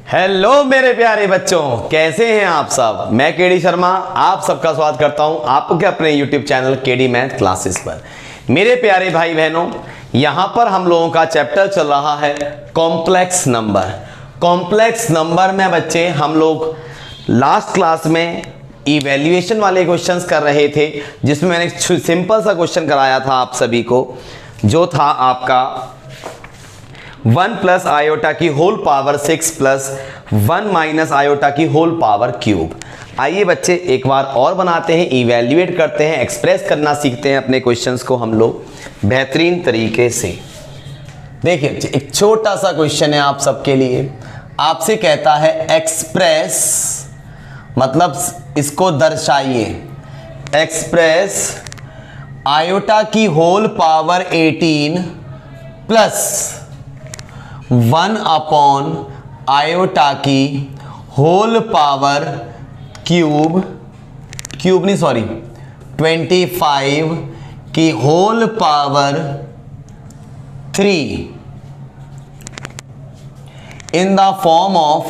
Hello मेरे प्यारे बच्चों, कैसे हैं आप सब। मैं केडी शर्मा आप सबका स्वागत करता हूं आपके अपने YouTube channel KD math classes पर। मेरे प्यारे भाई बहनों, यहां पर हम लोगों का चैप्टर चल रहा है कॉम्प्लेक्स नंबर। कॉम्प्लेक्स नंबर में बच्चे हम लोग लास्ट क्लास में इवैल्यूएशन वाले क्वेश्चंस कर रहे थे, जिसमें मैंने एक सिंपल सा क्वेश्चन कराया था आप सभी को, जो था आपका 1 प्लस आयोटा की whole power 6 plus 1 minus iota की होल पावर क्यूब। आइए बच्चे एक बार और बनाते हैं, इवैल्यूएट करते हैं, एक्सप्रेस करना सीखते हैं अपने क्वेश्चंस को हम लोग बेहतरीन तरीके से। देखिए एक छोटा सा क्वेश्चन है आप सबके लिए। आपसे कहता है एक्सप्रेस, मतलब इसको दर्शाइए, एक्सप्रेस आयोटा की whole power 18 plus 1 upon iota की होल पावर क्यूब नहीं सॉरी 25 की whole power 3 in the form of,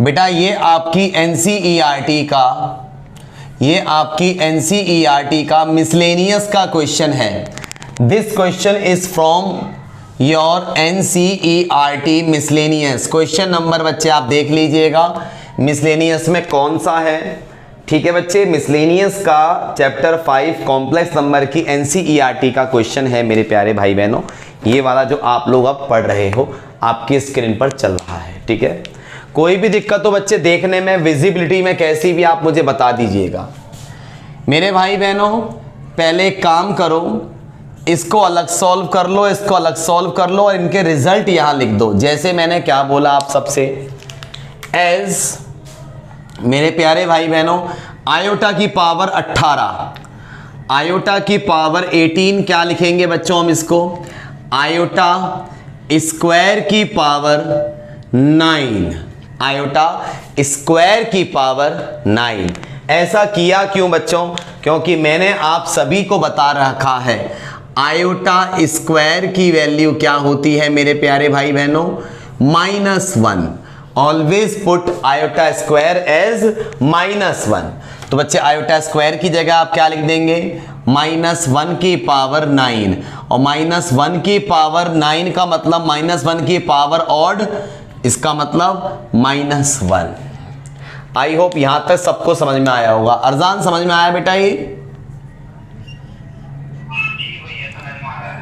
बेटा ये आपकी एनसीईआरटी का मिसलेनियस का क्वेश्चन है। This question is from your NCERT miscellaneous. Question number बच्चे आप देख लीजिएगा मिसलेनियस में कौन सा है। ठीक है बच्चे, मिसलेनियस का चैप्टर 5 कॉम्प्लेक्स नंबर की एनसीईआरटी का क्वेश्चन है मेरे प्यारे भाई बहनों। ये वाला जो आप लोग अब पढ़ रहे हो आपकी स्क्रीन पर चल रहा है। ठीक है, कोई भी दिक्कत हो बच्चे देखने में, विजिबिलिटी में कैसी भी, आप मुझे बता दीजिएगा। मेरे भाई बहनों पहले एक काम करो, इसको अलग सॉल्व कर लो, इसको अलग सॉल्व कर लो और इनके रिजल्ट यहां लिख दो। जैसे मैंने क्या बोला आप सबसे, एज मेरे प्यारे भाई बहनों आयोटा की पावर 18, आयोटा की पावर 18 क्या लिखेंगे बच्चों हम इसको, आयोटा स्क्वायर की पावर 9, आयोटा स्क्वायर की पावर 9। ऐसा किया क्यों बच्चों, क्योंकि मैंने आप सभी को बता रखा है आयोटा स्क्वायर की वैल्यू क्या होती है मेरे प्यारे भाई बहनों, -1। Always put iota square as -1। तो बच्चे आयोटा स्क्वायर की जगह आप क्या लिख देंगे, -1 की पावर 9, और -1 की पावर 9 का मतलब -1 की पावर ऑड, इसका मतलब -1। आई होप यहां तक सबको समझ में आया होगा। अरजान समझ में आया बेटा ये?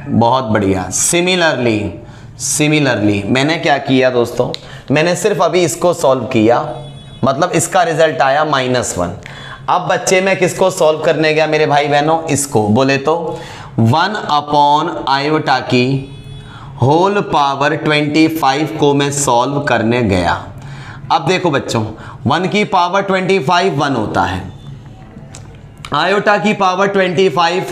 बहुत बढ़िया। सिमिलरली मैंने क्या किया दोस्तों, मैंने सिर्फ अभी इसको सॉल्व किया, मतलब इसका रिजल्ट आया -1। अब बच्चे मैं किसको सॉल्व करने गया मेरे भाई बहनों, इसको बोले तो 1 अपॉन आयोटा की होल पावर 25 को मैं सॉल्व करने गया। अब देखो बच्चों 1 की पावर 25 1 होता है, आयोटा की पावर 25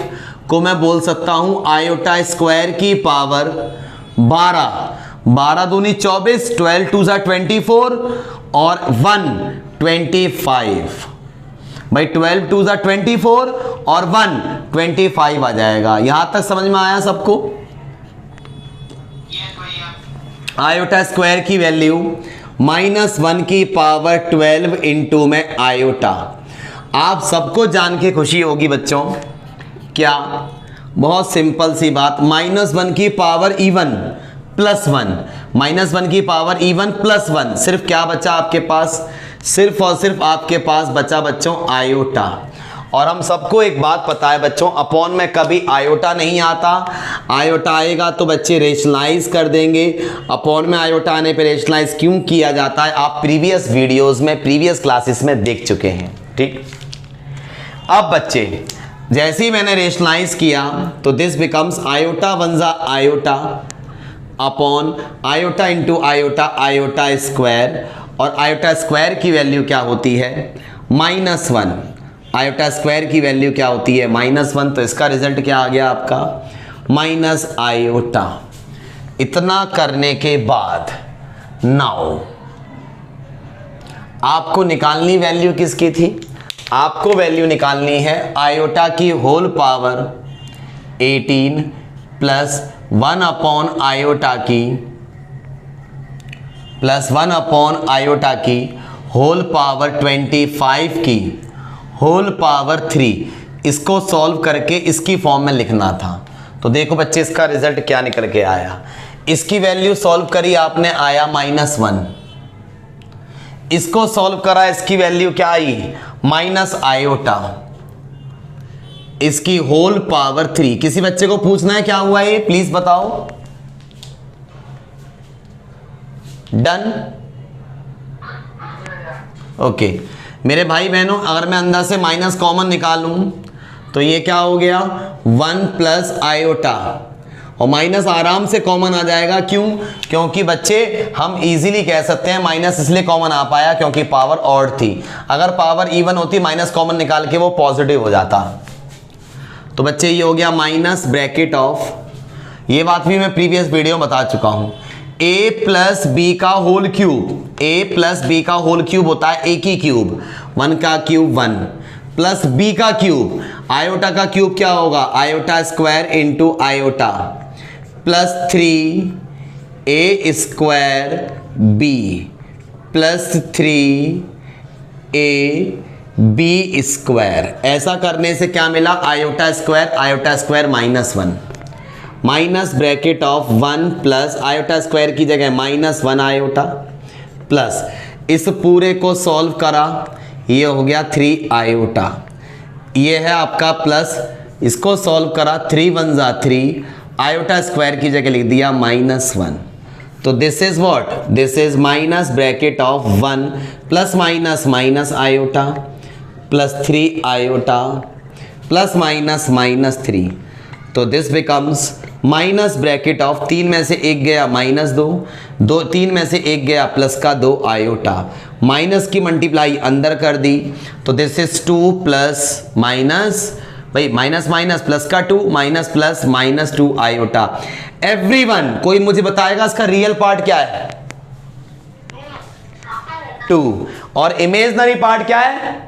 को मैं बोल सकता हूं आयोटा स्क्वायर की पावर 12 दूनी 24, 12 2 24 और 1 25। भाई 12 2 24 और 1 25 आ जाएगा। यहां तक समझ में आया सबको? आयोटा स्क्वायर की वैल्यू -1 की पावर 12 इंटू में आयोटा। आप सबको जान के खुशी होगी बच्चों, क्या, बहुत सिंपल सी बात, -1 की पावर इवन प्लस 1, -1 की पावर इवन प्लस 1, सिर्फ क्या बचा आपके पास, सिर्फ और सिर्फ आपके पास बचा बच्चों आयोटा। और हम सबको एक बात पता है बच्चों, अपॉन में कभी आयोटा नहीं आता, आयोटा आएगा तो बच्चे रेशनलाइज कर देंगे। अपॉन में आयोटा आने पे रेशनलाइज क्यों किया जाता है आप प्रीवियस वीडियोस में, प्रीवियस क्लासेस में देख चुके हैं। ठीक, अब बच्चे जैसे ही मैंने रेशनलाइज किया तो this becomes iota 1 iota upon iota into iota, iota square, और आयोटा स्क्वायर की वैल्यू क्या होती है -1, आयोटा स्क्वायर की वैल्यू क्या होती है -1। तो इसका रिजल्ट क्या आ गया आपका माइनस आयोटा। इतना करने के बाद नाउ आपको निकालनी वैल्यू किसकी थी, आपको वैल्यू निकालनी है आयोटा की whole power 18 plus 1 upon iota की प्लस 1 अपॉन आयोटा की होल पावर 25 की होल पावर 3। इसको सॉल्व करके इसकी फॉर्म में लिखना था। तो देखो बच्चे इसका रिजल्ट क्या निकल के आया। इसकी वैल्यू सॉल्व करी आपने, आया -1। इसको सॉल्व करा, इसकी वैल्यू क्या आई, माइनस आयोटा। इसकी होल पावर 3। किसी बच्चे को पूछना है क्या हुआ ये, प्लीज बताओ। Done, okay. मेरे भाई बहनों, अगर मैं अंदर से माइनस कॉमन निकालूं तो ये क्या हो गया, 1 प्लस आयोटा, और माइनस आराम से कॉमन आ जाएगा। क्यों, क्योंकि बच्चे हम इजीली कह सकते हैं माइनस इसलिए कॉमन आ पाया क्योंकि पावर ऑड थी। अगर पावर इवन होती, माइनस कॉमन निकाल के वो पॉजिटिव हो जाता। तो बच्चे ये हो गया माइनस ब्रैकेट ऑफ, ये बात भी मैं प्रीवियस वीडियो में बता चुका हूं, a प्लस बी का whole cube. a plus B का होल क्यूब होता है a की क्यूब, 1 का क्यूब 1 प्लस b का क्यूब, आयोटा का क्यूब क्या होगा, iota square into iota plus 3a square b plus 3a b square. ऐसा करने से क्या मिला, iota square -1 minus bracket of 1 plus iota square की जगह -1 आयोटा प्लस इस पूरे को सॉल्व करा, ये हो गया 3 आयोटा। ये है आपका प्लस, इसको सॉल्व करा 3 1 जा 3, आयोटा स्क्वायर की जगह लिख दिया -1। तो this is what, this is minus bracket of 1 plus minus iota plus 3 iota plus -3। तो this becomes minus bracket of 3 में से 1 गया -2, 3 में से 1 गया प्लस का 2 आयोटा, माइनस की मल्टीप्लाई अंदर कर दी। तो दिस इज 2 प्लस माइनस, भाई माइनस प्लस का 2 माइनस प्लस -2 आयोटा। एवरीवन कोई मुझे बताएगा इसका रियल पार्ट क्या है, 2, और इमेजिनरी पार्ट क्या है,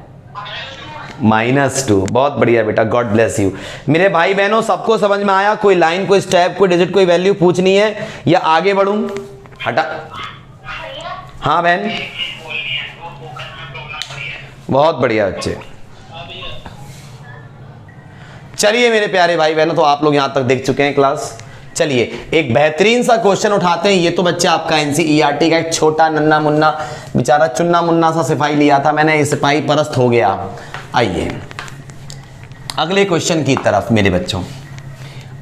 -2। बहुत बढ़िया बेटा, गॉड ब्लेस यू। मेरे भाई बहनों, सबको समझ में आया, कोई लाइन, कोई स्टेप, कोई डिजिट, कोई वैल्यू पूछनी है या आगे बढ़ूं, हटा। हाँ बहन, बहुत बढ़िया बच्चे। चलिए मेरे प्यारे भाई बहनों, तो आप लोग यहां तक देख चुके हैं क्लास। चलिए एक बेहतरीन सा क्वेश्चन उठाते हैं। ये तो बच्चे आपका एनसीईआरटी का एक छोटा नन्ना मुन्ना बेचारा चुन्ना मुन्ना सा सिपाही लिया था मैंने, ये सिपाही परस्त हो गया। आइए अगले क्वेश्चन की तरफ मेरे बच्चों,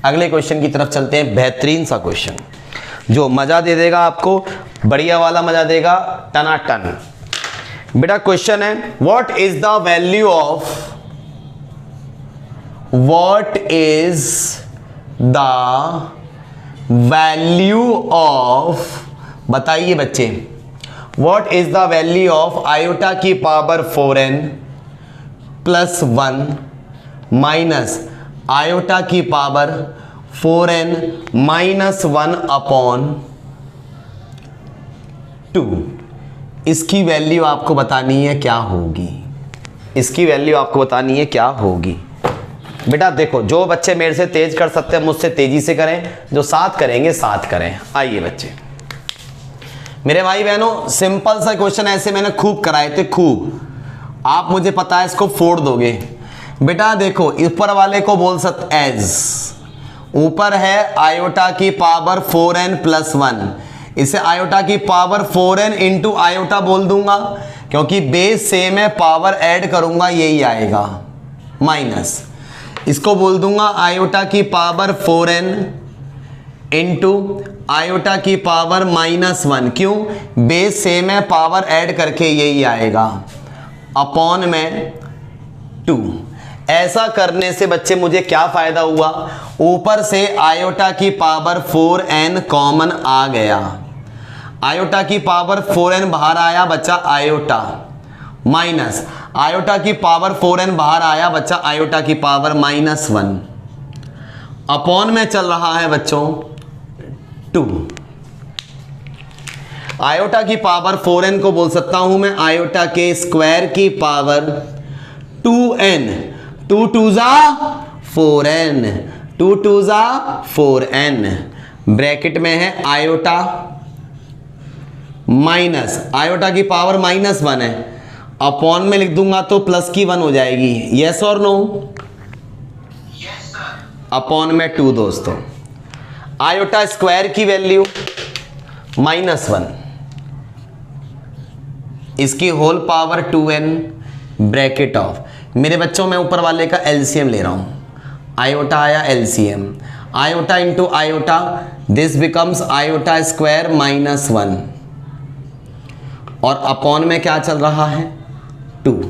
अगले क्वेश्चन की तरफ चलते हैं। बेहतरीन सा क्वेश्चन जो मजा दे देगा आपको, बढ़िया वाला मजा देगा, टनाटन। बेटा क्वेश्चन है, what is the value of, what is the value of, बताइए बच्चे, what is the value of iota की power 4n plus 1 minus iota की पावर 4n माइनस 1 अपॉन 2। इसकी वैल्यू आपको बतानी है क्या होगी, इसकी वैल्यू आपको बतानी है क्या होगी। बेटा देखो, जो बच्चे मेरे से तेज कर सकते हैं मुझसे तेजी से करें, जो साथ करेंगे साथ करें। आइए बच्चे मेरे भाई बहनों, सिंपल सा क्वेश्चन ऐसे मैंने खूब कराए थे, खूब। आप मुझे पता है इसको फोड़ दोगे। बेटा देखो, ऊपर वाले को बोल सकते एज, ऊपर है आयोटा की पावर 4n प्लस 1, इसे आयोटा की पावर 4n इंटू आयोटा बोल दूंगा, क्योंकि बेस सेम है, पावर ऐड करूंगा यही आएगा, माइनस इसको बोल दूंगा आयोटा की पावर 4n इंटू आयोटा की पावर -1। क्यों, बेस सेम है, पावर ऐड करके यही आएगा, अपॉन में 2। ऐसा करने से बच्चे मुझे क्या फायदा हुआ, ऊपर से आयोटा की पावर 4n कॉमन आ गया, आयोटा की पावर 4n बाहर आया, बच्चा आयोटा, माइनस आयोटा की पावर 4n बाहर आया, बच्चा आयोटा की पावर -1, अपॉन में चल रहा है बच्चों 2। आयोटा की पावर 4n को बोल सकता हूं मैं आयोटा के स्क्वायर की पावर 2n, 2 2 जा 4n, 2 2 जा 4n, ब्रैकेट में है आयोटा माइनस आयोटा की पावर -1 है, अपॉन में लिख दूंगा तो प्लस की 1 हो जाएगी। यस और नो? अपॉन में 2 दोस्तों। आयोटा स्क्वायर की वैल्यू -1, इसकी whole power 2n bracket of, मेरे बच्चों में ऊपर वाले का एलसीएम ले रहा हूं, आयोटा आया LCM, iota into iota, this becomes iota square -1 और अपॉन में क्या चल रहा है 2।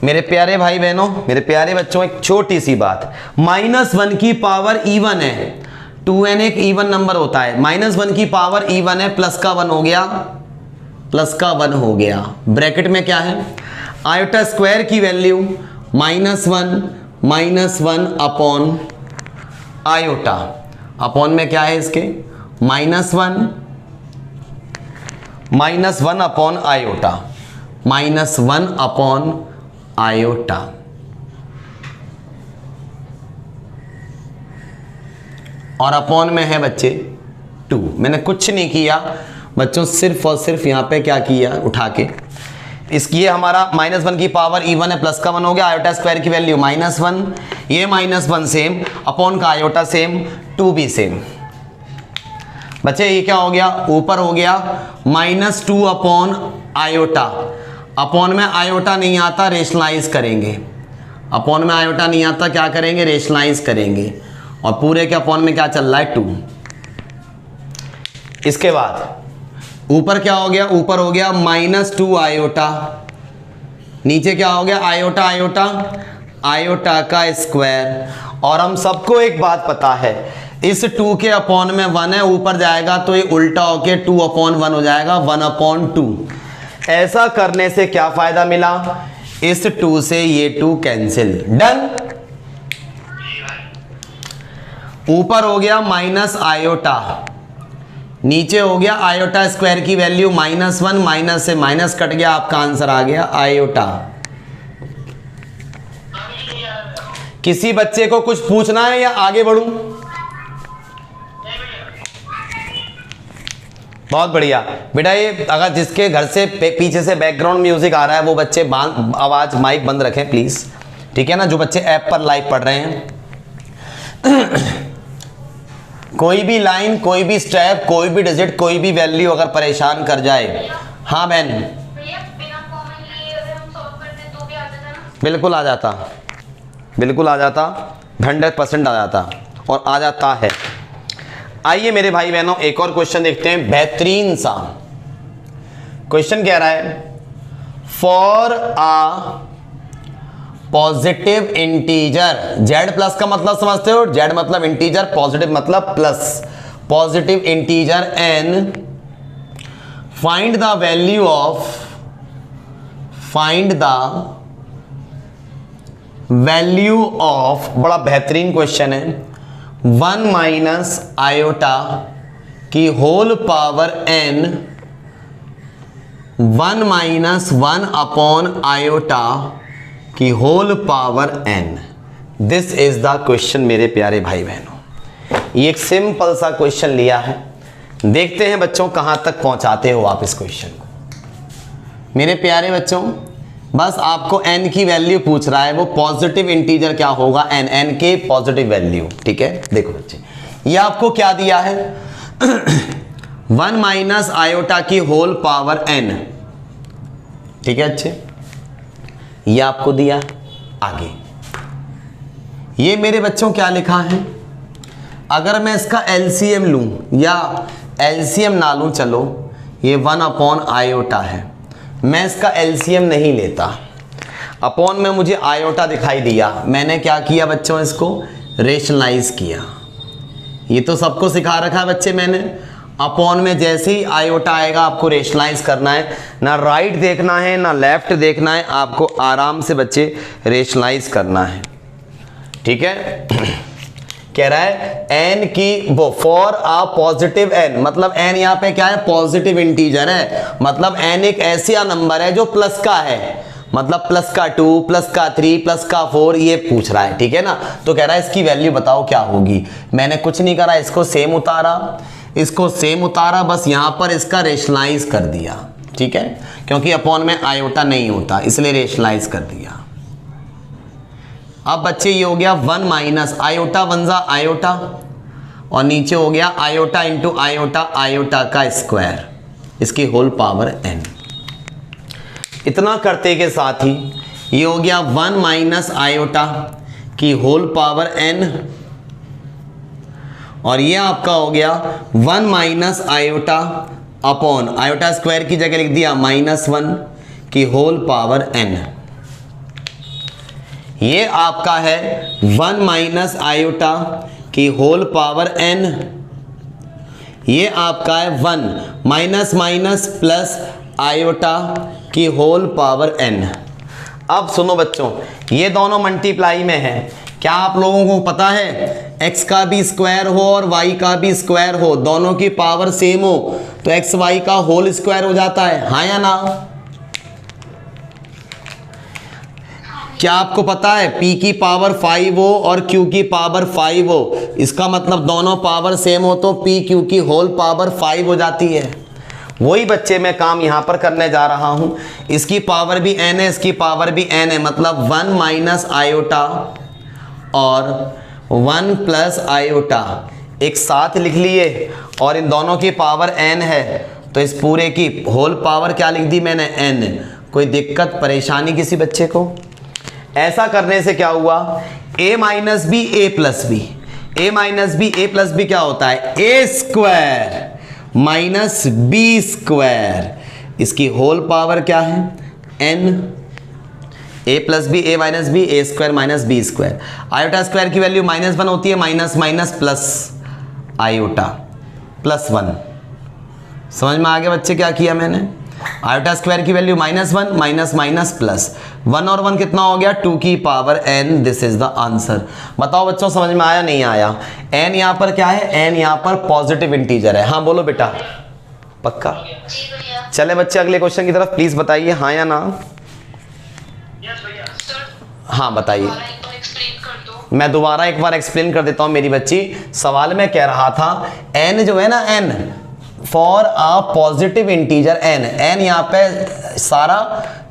मेरे प्यारे भाई बहनों, मेरे प्यारे बच्चों, एक छोटी सी बात, -1 की पावर इवन है, 2n एक इवन नंबर होता है, -1 की पावर इवन है, प्लस का 1 हो गया, प्लस का 1 हो गया, ब्रैकेट में क्या है, आयोटा स्क्वायर की वैल्यू -1 अपॉन आयोटा, अपॉन में क्या है इसके -1 अपॉन आयोटा, -1 अपॉन आयोटा, और अपॉन में है बच्चे 2। मैंने कुछ नहीं किया बच्चों, सिर्फ और सिर्फ यहां पे क्या किया, उठा के इसकी, ये हमारा -1 की पावर इवन है, प्लस का 1 हो गया, आयोटा स्क्वायर की वैल्यू -1, ये -1 सेम, अपॉन का आयोटा सेम, 2 भी सेम। बच्चे ये क्या हो गया, ऊपर हो गया -2 अपॉन आयोटा, अपॉन में आयोटा नहीं आता, रेशनलाइज करेंगे, अपॉन में आयोटा नहीं आता, क्या करेंगे, रेशनलाइज करेंगे, और पूरे के अपॉन में क्या चल रहा है 2। इसके बाद ऊपर क्या हो गया, ऊपर हो गया -2 आयोटा, नीचे क्या हो गया, आयोटा आयोटा आयोटा का स्क्वायर, और हम सबको एक बात पता है, इस 2 के अपॉन में 1 है, ऊपर जाएगा तो ये उल्टा होके 2 अपॉन 1 हो जाएगा, 1 अपॉन 2। ऐसा करने से क्या फायदा मिला, इस 2 से ये 2 कैंसिल, डन। ऊपर हो गया माइनस आयोटा, नीचे हो गया आयोटा स्क्वायर की वैल्यू -1, माइनस से माइनस कट गया, आपका आंसर आ गया आयोटा। किसी बच्चे को कुछ पूछना है या आगे बढ़ूं? बहुत बढ़िया बेटा, ये अगर जिसके घर से पीछे से बैकग्राउंड म्यूजिक आ रहा है वो बच्चे आवाज माइक बंद रखें प्लीज, ठीक है ना, जो बच्चे ऐप पर लाइव पढ़ रहे हैं। कोई भी लाइन, कोई भी स्टेप, कोई भी डिजिट, कोई भी वैल्यू अगर परेशान कर जाए, हाँ बहन, बिल्कुल आ जाता, बिल्कुल आ जाता, 100% आ जाता, और आ जाता है। आइए मेरे भाई बहनों, एक और क्वेश्चन देखते हैं, बेहतरीन सा क्वेश्चन कह रहा है, for a positive integer, Z plus का मतलब समझते हो, जेड मतलब इंटीजर, पॉजिटिव मतलब plus, positive integer N, find the value of, find the value of, बड़ा बेहतरीन क्वेश्चन है, 1 माइनस आयोटा की whole power n, 1 minus 1 upon iota की whole power n। This is the question मेरे प्यारे भाई बहनों। ये एक सिंपल सा क्वेश्चन लिया है, देखते हैं बच्चों कहां तक पहुंचाते हो आप इस क्वेश्चन को। मेरे प्यारे बच्चों, बस आपको n की वैल्यू पूछ रहा है, वो पॉजिटिव इंटीजर क्या होगा, n के पॉजिटिव वैल्यू, ठीक है। देखो बच्चे, ये आपको क्या दिया है, 1 माइनस आयोटा की होल पावर n, ठीक है अच्छे, ये आपको दिया। आगे ये मेरे बच्चों क्या लिखा है, अगर मैं इसका एलसीएम लूं या एलसीएम ना लूं, चलो ये 1 अपॉन आयोटा है, मैं इसका एलसीएम नहीं लेता, अपॉन में मुझे आयोटा दिखाई दिया, मैंने क्या किया बच्चों, इसको रेशनलाइज किया। ये तो सबको सिखा रखा है बच्चे मैंने, अपॉन में जैसे ही आयोटा आएगा आपको रेशनलाइज करना है, ना राइट देखना है ना लेफ्ट देखना है, आपको आराम से बच्चे रेशनलाइज करना है, ठीक है। कह रहा है n की वो फॉर आ पॉजिटिव n, मतलब n यहाँ पे क्या है, पॉजिटिव इंटीजर है, मतलब n एक ऐसा नंबर है जो प्लस का है, मतलब प्लस का 2, प्लस का 3, प्लस का 4, ये पूछ रहा है, ठीक है ना। तो कह रहा है इसकी वैल्यू बताओ क्या होगी। मैंने कुछ नहीं करा, इसको सेम उतारा, इसको सेम उतारा, बस यहां पर इसका रेशनलाइज कर दिया, ठीक है, क्योंकि अपॉन में आयोटा नहीं होता इसलिए रेशनलाइज कर दिया। अब बच्चे ये हो गया 1 माइनस आयोटा, वन जा आयोटा, और नीचे हो गया आयोटा इंटू आयोटा, आयोटा का स्क्वायर, इसकी होल पावर n। इतना करते के साथ ही ये हो गया 1 माइनस आयोटा की होल पावर n, और ये आपका हो गया 1 minus iota upon iota square की जगह लिख दिया -1 की होल पावर n। ये आपका है 1 माइनस आयोटा की होल पावर n, ये आपका है 1 माइनस माइनस प्लस आयोटा की होल पावर n। अब सुनो बच्चों, ये दोनों मल्टीप्लाई में है, क्या आप लोगों को पता है x का भी स्क्वायर हो और y का भी स्क्वायर हो, दोनों की पावर सेम हो तो x y का होल स्क्वायर हो जाता है, हाँ या ना? क्या आपको पता है p की पावर 5 हो और q की पावर 5 हो, इसका मतलब दोनों पावर सेम हो तो p q की होल पावर 5 हो जाती है। वही बच्चे मैं काम यहां पर करने जा रहा हूं, इसकी पावर भी n है, इसकी पावर भी n है, मतलब 1 माइनस आयोटा और 1 प्लस आयोटा एक साथ लिख लिए, और इन दोनों की पावर n है तो इस पूरे की होल पावर क्या लिख दी मैंने, n। कोई दिक्कत परेशानी किसी बच्चे को? ऐसा करने से क्या हुआ, a minus B A plus B, a minus B A plus B क्या होता है, a square minus B square, इसकी होल पावर क्या है, n। a plus B, A minus B, A square minus B square. Iota square की value -1 होती है, minus minus plus iota +1। समझ में आ गया बच्चे क्या किया मैंने? आयोटा स्क्वायर की वैल्यू -1 माइनस माइनस प्लस 1 और 1 कितना हो गया, 2 की power n। This is the answer. बताओ बच्चों समझ में आया नहीं आया? n यहाँ पर क्या है, n यहाँ पर पॉजिटिव इंटीजर है। हाँ बोलो बेटा, पक्का? चले बच्चे अगले क्वेश्चन की तरफ प्लीज बताइए, हाँ या ना? हाँ बताइए। मैं दोबारा एक बार एक्सप्लेन कर देता हूं मेरी बच्ची। सवाल में कह रहा था n जो है ना, n for a positive integer n, n यहाँ पे सारा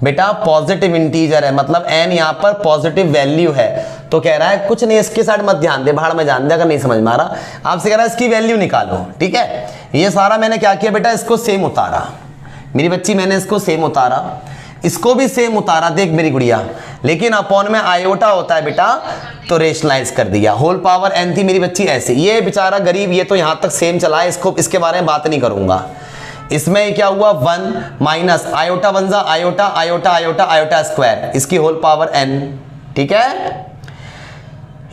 बेटा पॉजिटिव इंटीजर है, मतलब n यहाँ पर पॉजिटिव वैल्यू है। तो कह रहा है कुछ नहीं, इसके साइड मत ध्यान दे, भाड़ में जान दे अगर नहीं समझ में आ रहा। आपसे कह रहा है इसकी वैल्यू निकालो, ठीक है। ये सारा मैंने क्या किया बेटा, इसको सेम उतारा मेरी बच्ची, मैंने इसको सेम उतारा, इसको भी सेम उतारा, देख मेरी गुड़िया, लेकिन अपॉन में आयोटा होता है बेटा तो रेशनलाइज कर दिया। होल पावर n थी मेरी बच्ची ऐसे। ये बेचारा गरीब, ये तो यहां तक सेम चला है, इसको इसके बारे में बात नहीं करूंगा। इसमें क्या हुआ, 1 माइनस आयोटा, वन जा iota, iota iota iota square, इसकी होल पावर n, ठीक है।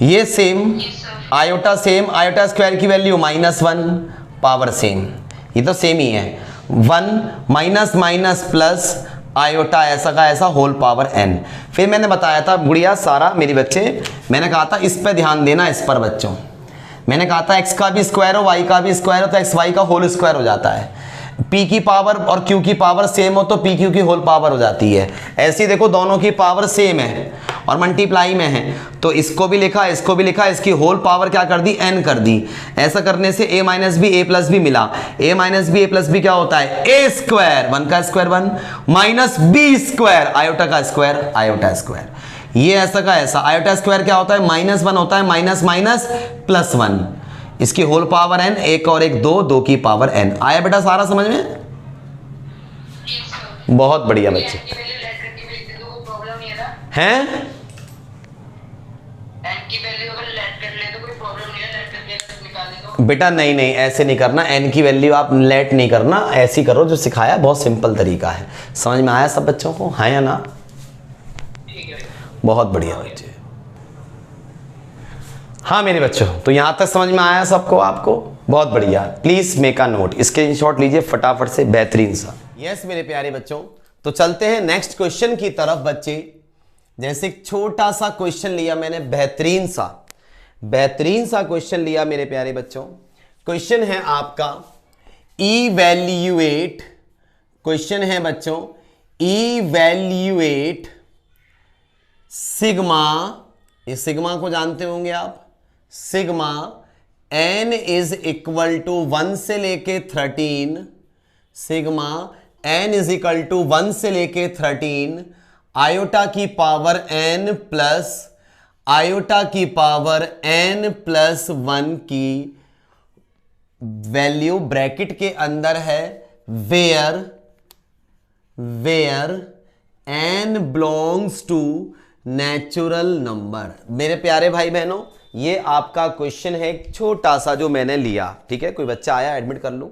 ये same iota same, iota square की वैल्यू -1, पावर सेम, ये तो सेम ही है। 1 माइनस माइनस प्लस आयोटा ऐसा का ऐसा होल पावर n। फिर मैंने बताया था गुड़िया सारा मेरी बच्चे, मैंने कहा था इस पे ध्यान देना, इस पर बच्चों मैंने कहा था x का भी स्क्वायर हो y का भी स्क्वायर हो तो x y का होल स्क्वायर हो जाता है। p की पावर और q की पावर सेम हो तो p q की होल पावर हो जाती है। ऐसे ही देखो दोनों की पावर सेम है और मल्टीप्लाई में है तो इसको भी लिखा, इसको भी लिखा, इसकी होल पावर क्या कर दी, n कर दी। ऐसा करने से a minus B A plus B मिला। a minus B A plus B क्या होता है, a स्क्वायर, 1 का square 1 minus B square, iota का स्क्वायर आयोटा स्क्वायर। ये ऐसा का ऐसा, आयोटा स्क्वायर क्या होता है, -1 होता है, माइनस माइनस +1, इसकी होल पावर n, एक और एक 2, 2 की पावर n। आया बेटा सारा समझ में? बहुत बढ़िया बच्चे हैं। बेटा नहीं नहीं ऐसे नहीं करना, n की वैल्यू आप लेट नहीं करना, ऐसे ही करो जो सिखाया, बहुत सिंपल तरीका है। समझ में आया सब बच्चों को, हाँ या ना? बहुत बढ़िया बच्चे। हाँ मेरे बच्चों, तो यहां तक समझ में आया सबको, आपको? बहुत बढ़िया। Please make a note, screenshot लीजिए फटाफट से, बेहतरीन सा। यस मेरे प्यारे बच्चों, तो चलते हैं नेक्स्ट क्वेश्चन की तरफ बच्चे। जैसे एक छोटा सा क्वेश्चन लिया मैंने, बेहतरीन सा क्वेश्चन लिया मेरे प्यारे बच्चों। क्वेश्चन है आपका इवैल्यूएट, क्वेश्चन है बच्चों इवैल्यूएट सिग्मा, ये सिग्मा को जानते होंगे आप, sigma n is equal to 1 से लेके 13 sigma n is equal to 1 से लेके 13 आयोटा की पावर n प्लस आयोटा की पावर n प्लस 1 की वैल्यू ब्रैकेट के अंदर है where n belongs to natural number. मेरे प्यारे भाई बहनों, ये आपका क्वेश्चन है एक छोटा सा जो मैंने लिया। ठीक है, कोई बच्चा आया एडमिट कर लूं?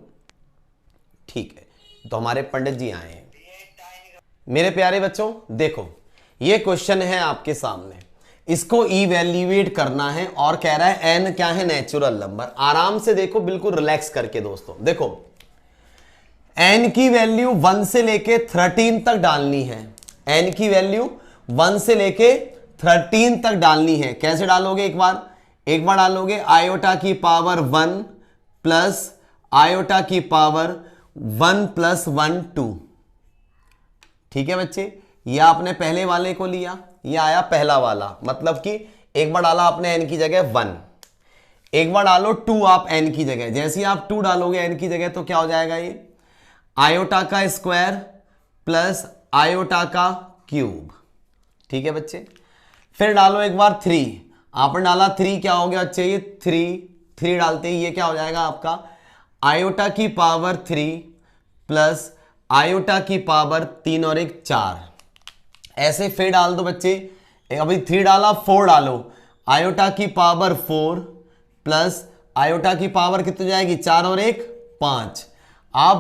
ठीक है, तो हमारे पंडित जी आए हैं। मेरे प्यारे बच्चों देखो, ये क्वेश्चन है आपके सामने, इसको इवैल्यूएट करना है और कह रहा है n क्या है? Natural number. आराम से देखो, बिल्कुल रिलैक्स करके दोस्तों देखो, n की वैल्यू 1 से लेके 13 तक डालनी है। n की वैल्यू 1 से लेके 13 तक डालनी है। कैसे डालोगे? एक बार डालोगे आयोटा की पावर 1 प्लस आयोटा की पावर 1 प्लस 1 2। ठीक है बच्चे, यह आपने पहले वाले को लिया, यह आया पहला वाला, मतलब कि एक बार डाला आपने n की जगह 1, एक बार डालो 2 आप n की जगह। जैसे ही आप 2 डालोगे n की जगह तो क्या हो जाएगा? ये आयोटा का स्क्वायर प्लस आयोटा का क्यूब। ठीक है बच्चे, फिर डालो एक बार 3, आपने डाला 3, क्या हो गया बच्चे? ये 3 डालते ही ये क्या हो जाएगा आपका? आयोटा की पावर 3 प्लस आयोटा की पावर 3 और 1 4। ऐसे फिर डाल दो बच्चे, अभी 3 डाला 4 डालो, आयोटा की पावर 4 प्लस आयोटा की पावर कितनी जाएगी? 4 और 1 5। आप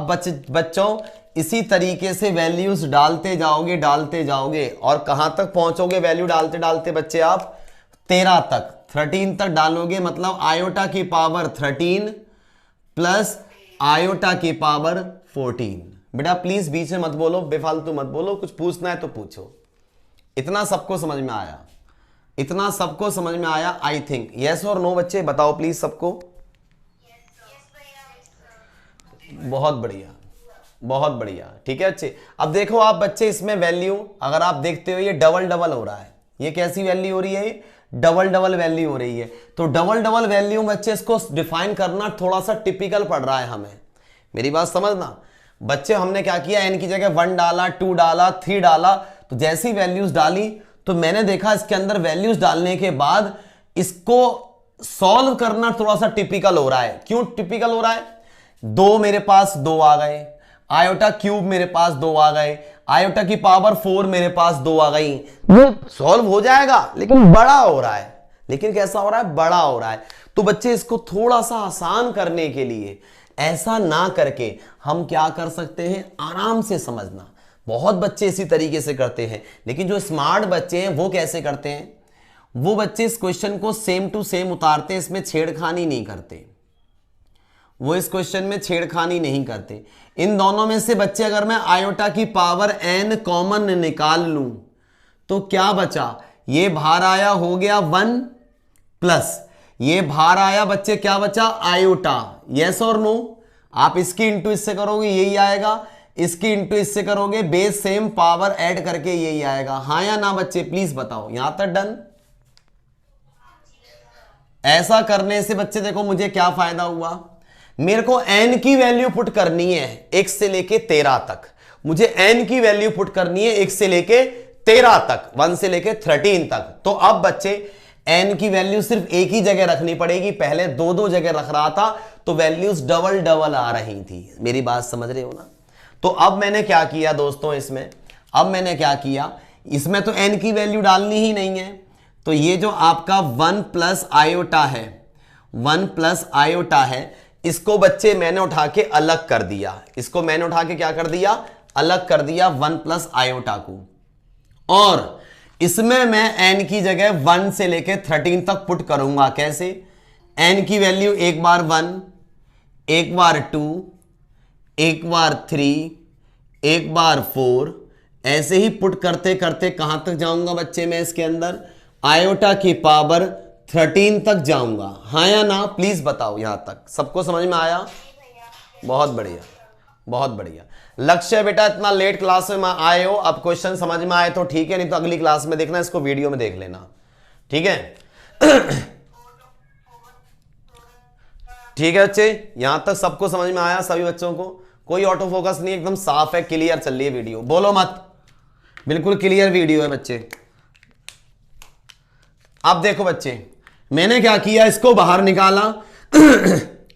बच्चों इसी तरीके से वैल्यूज डालते जाओगे और कहां तक पहुंचोगे? वैल्यू डालते डालते बच्चे आप 13 तक 13 तक डालोगे, मतलब आयोटा की पावर 13 प्लस आयोटा की पावर 14। बेटा प्लीज बीच में मत बोलो, बेफालतू मत बोलो, कुछ पूछना है तो पूछो। इतना सबको समझ में आया? इतना सबको समझ में आया? आई थिंक यस और नो बच्चे बताओ प्लीज सबको। बहुत बढ़िया, बहुत बढ़िया। ठीक है बच्चे, अब देखो आप बच्चे, इसमें वैल्यू अगर आप देखते हो ये डबल हो रहा है। ये कैसी वैल्यू हो रही है? डबल वैल्यू हो रही है। तो डबल वैल्यू बच्चे इसको डिफाइन करना थोड़ा सा टिपिकल पड़ रहा है हमें। मेरी बात समझना बच्चे, हमने क्या किया? n की जगह 1 डाला, 2 डाला, 3 डाला, तो जैसी वैल्यूज डाली तो मैंने देखा इसके अंदर वैल्यूज डालने के बाद इसको सॉल्व करना थोड़ा सा टिपिकल हो रहा है। क्यों टिपिकल हो रहा है? 2 मेरे पास 2 आ गए, आयोटा क्यूब मेरे पास 2 आ गए, आयोटा की पावर 4 मेरे पास 2 आ गई। वो सॉल्व हो जाएगा लेकिन बड़ा हो रहा है। लेकिन कैसा हो रहा है? बड़ा हो रहा है। तो बच्चे इसको थोड़ा सा आसान करने के लिए ऐसा ना करके हम क्या कर सकते हैं? आराम से समझना। बहुत बच्चे इसी तरीके से करते हैं, लेकिन जो स्मार्ट बच्चे हैं वो कैसे करते हैं? वो बच्चे इस क्वेश्चन को सेम टू सेम उतारते हैं, इसमें छेड़खानी नहीं करते। वो इस क्वेश्चन में छेड़खानी नहीं करते। इन दोनों में से बच्चे अगर मैं आयोटा की पावर n कॉमन निकाल लूं तो क्या बचा? ये बाहर आया, हो गया 1 प्लस ये बाहर आया बच्चे, क्या बचा? आयोटा। यस और नो? आप इसकी इंटू इससे करोगे यही आएगा, इसकी इंटू इससे करोगे, बेस सेम, पावर ऐड करके यही आएगा। हाँ या ना बच्चे प्लीज बताओ। यहां तक डन? ऐसा करने से बच्चे देखो मुझे क्या फायदा हुआ? मेरे को n की वैल्यू पुट करनी है 1 से लेके 13 तक। मुझे n की वैल्यू पुट करनी है 1 से लेके 13 तक, 1 से लेके 13 तक। तो अब बच्चे n की वैल्यू सिर्फ एक ही जगह रखनी पड़ेगी। पहले 2 जगह रख रहा था तो वैल्यूज डबल आ रही थी। मेरी बात समझ रहे हो ना? तो अब मैंने क्या किया दोस्तों, इसमें तो n की वैल्यू डालनी ही नहीं है। तो ये जो आपका 1 प्लस आयोटा है, इसको बच्चे मैंने उठा के अलग कर दिया। इसको मैंने उठा के क्या कर दिया? अलग कर दिया 1 प्लस आयोटा को। और इसमें मैं n की जगह 1 से लेके 13 तक पुट करूंगा। कैसे? n की वैल्यू एक बार 1, एक बार 2, एक बार 3, एक बार 4, ऐसे ही पुट करते करते कहां तक जाऊंगा बच्चे? मैं इसके अंदर आयोटा की पावर 13 तक जाऊंगा। हाँ या ना प्लीज बताओ। यहां तक सबको समझ में आया? बहुत बढ़िया, बहुत बढ़िया। लक्ष्य बेटा इतना लेट क्लास में आए हो, अब क्वेश्चन समझ में आए तो ठीक है, नहीं तो अगली क्लास में देखना, इसको वीडियो में देख लेना। ठीक है? ठीक है बच्चे, यहां तक सबको समझ में आया? सभी बच्चों को कोई ऑटो फोकस नहीं, एकदम साफ है, क्लियर चल रही है वीडियो, बोलो मत, बिल्कुल क्लियर वीडियो है बच्चे। अब देखो बच्चे, मैंने क्या किया, इसको बाहर निकाला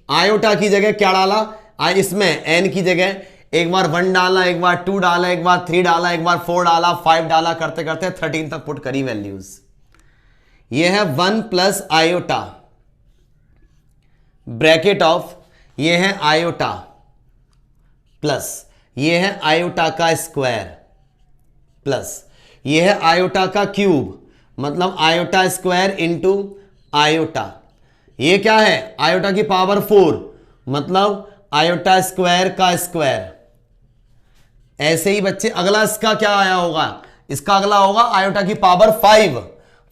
आयोटा की जगह क्या डाला, इसमें एन की जगह एक बार 1 डाला, एक बार 2 डाला, एक बार 3 डाला, एक बार 4 डाला, 5 डाला, करते करते 13 तक पुट करी वैल्यूज। ये है 1 प्लस आयोटा ब्रैकेट ऑफ, ये है आयोटा प्लस ये है आयोटा का स्क्वायर प्लस ये है आयोटा का क्यूब, मतलब आयोटा स्क्वायर इंटू आयोटा। ये क्या है, आयोटा की पावर 4, मतलब आयोटा स्क्वायर का स्क्वायर। ऐसे ही बच्चे अगला इसका क्या आया होगा, इसका अगला होगा आयोटा की पावर 5,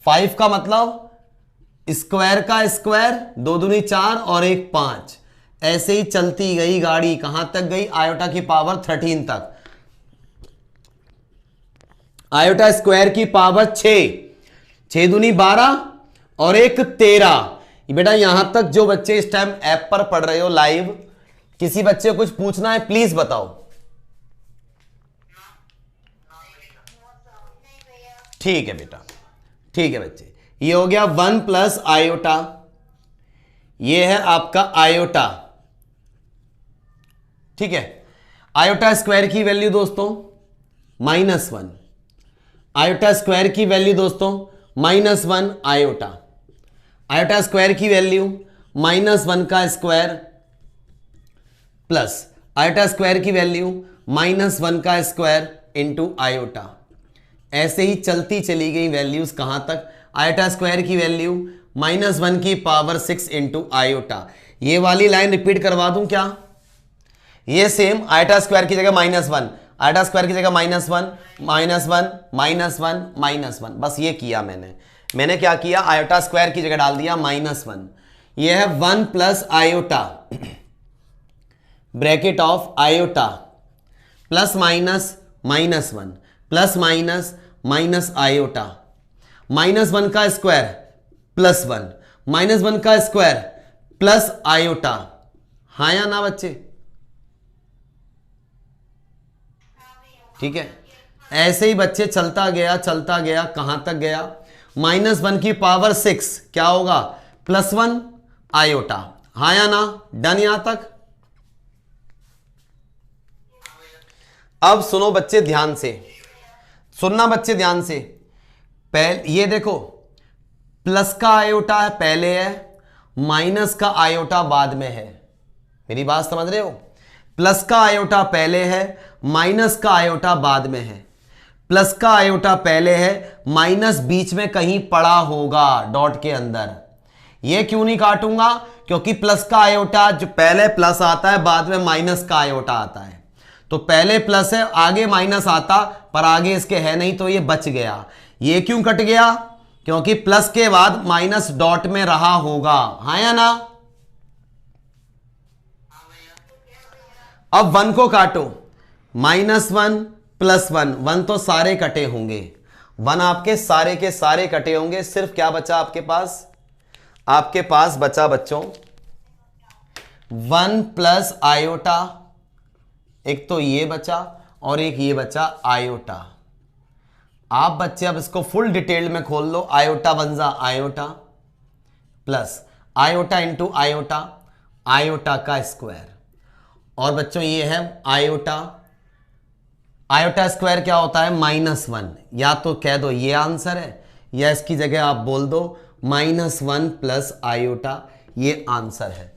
5 का मतलब स्क्वायर का स्क्वायर, 2 दूनी 4 और 1 5। ऐसे ही चलती गई गाड़ी, कहां तक गई, आयोटा की पावर 13 तक। आयोटा स्क्वायर की पावर 6, 6 दूनी 12 और 1 13। बेटा यहां तक जो बच्चे इस टाइम ऐप पर पढ़ रहे हो लाइव, किसी बच्चे को कुछ पूछना है प्लीज बताओ। ठीक है बेटा, ठीक है बच्चे, ये हो गया 1 प्लस आयोटा, ये है आपका आयोटा, ठीक है। आयोटा स्क्वायर की वैल्यू दोस्तों -1, आयोटा स्क्वायर की वैल्यू दोस्तों -1 आयोटा, आयोटा स्क्वायर की वैल्यू -1 का स्क्वायर प्लस आयोटा स्क्वायर की वैल्यू -1 का स्क्वायर इंटू आयोटा। ऐसे ही चलती चली गई वैल्यूज, कहां तक, आयोटा स्क्वायर की वैल्यू -1 की पावर 6 इंटू आयोटा। ये वाली लाइन रिपीट करवा दूं क्या, ये सेम आयोटा स्क्वायर की जगह -1, आयोटा स्क्वायर की जगह -1 -1, बस ये किया मैंने क्या किया, आयोटा स्क्वायर की जगह डाल दिया -1। ये है 1 plus iota bracket of iota plus minus -1 plus minus iota, -1 का स्क्वायर +1, -1 का स्क्वायर प्लस आयोटा। हाँ या ना बच्चे, ठीक है। ऐसे ही बच्चे चलता गया कहां तक गया, -1 की पावर 6 क्या होगा, +1 आयोटा। हाँ या ना, डन यहां तक। अब सुनो बच्चे ध्यान से, सुनना बच्चे ध्यान से, पहले ये देखो प्लस का आयोटा है पहले है, माइनस का आयोटा बाद में है, मेरी बात समझ रहे हो, प्लस का आयोटा पहले है, माइनस का आयोटा बाद में है। प्लस का आयोटा पहले है, माइनस बीच में कहीं पड़ा होगा डॉट के अंदर। ये क्यों नहीं काटूंगा, क्योंकि प्लस का आयोटा जो पहले प्लस आता है बाद में माइनस का आयोटा आता है, तो पहले प्लस है आगे माइनस आता, पर आगे इसके है नहीं तो ये बच गया। ये क्यों कट गया, क्योंकि प्लस के बाद माइनस डॉट में रहा होगा। हाँ या ना। अब 1 को काटो, -1 +1, 1 तो सारे कटे होंगे, 1 आपके सारे के सारे कटे होंगे, सिर्फ क्या बचा आपके पास, आपके पास बचा बच्चों 1 प्लस आयोटा, एक तो ये बचा और एक ये बचा आयोटा। आप बच्चे अब इसको फुल डिटेल में खोल लो, आयोटा बनजा iota plus iota into iota, iota का स्क्वायर, और बच्चों ये है आयोटा, आयोटा स्क्वायर क्या होता है -1, या तो कह दो ये आंसर है, या इसकी जगह आप बोल दो -1 प्लस आयोटा, ये आंसर है।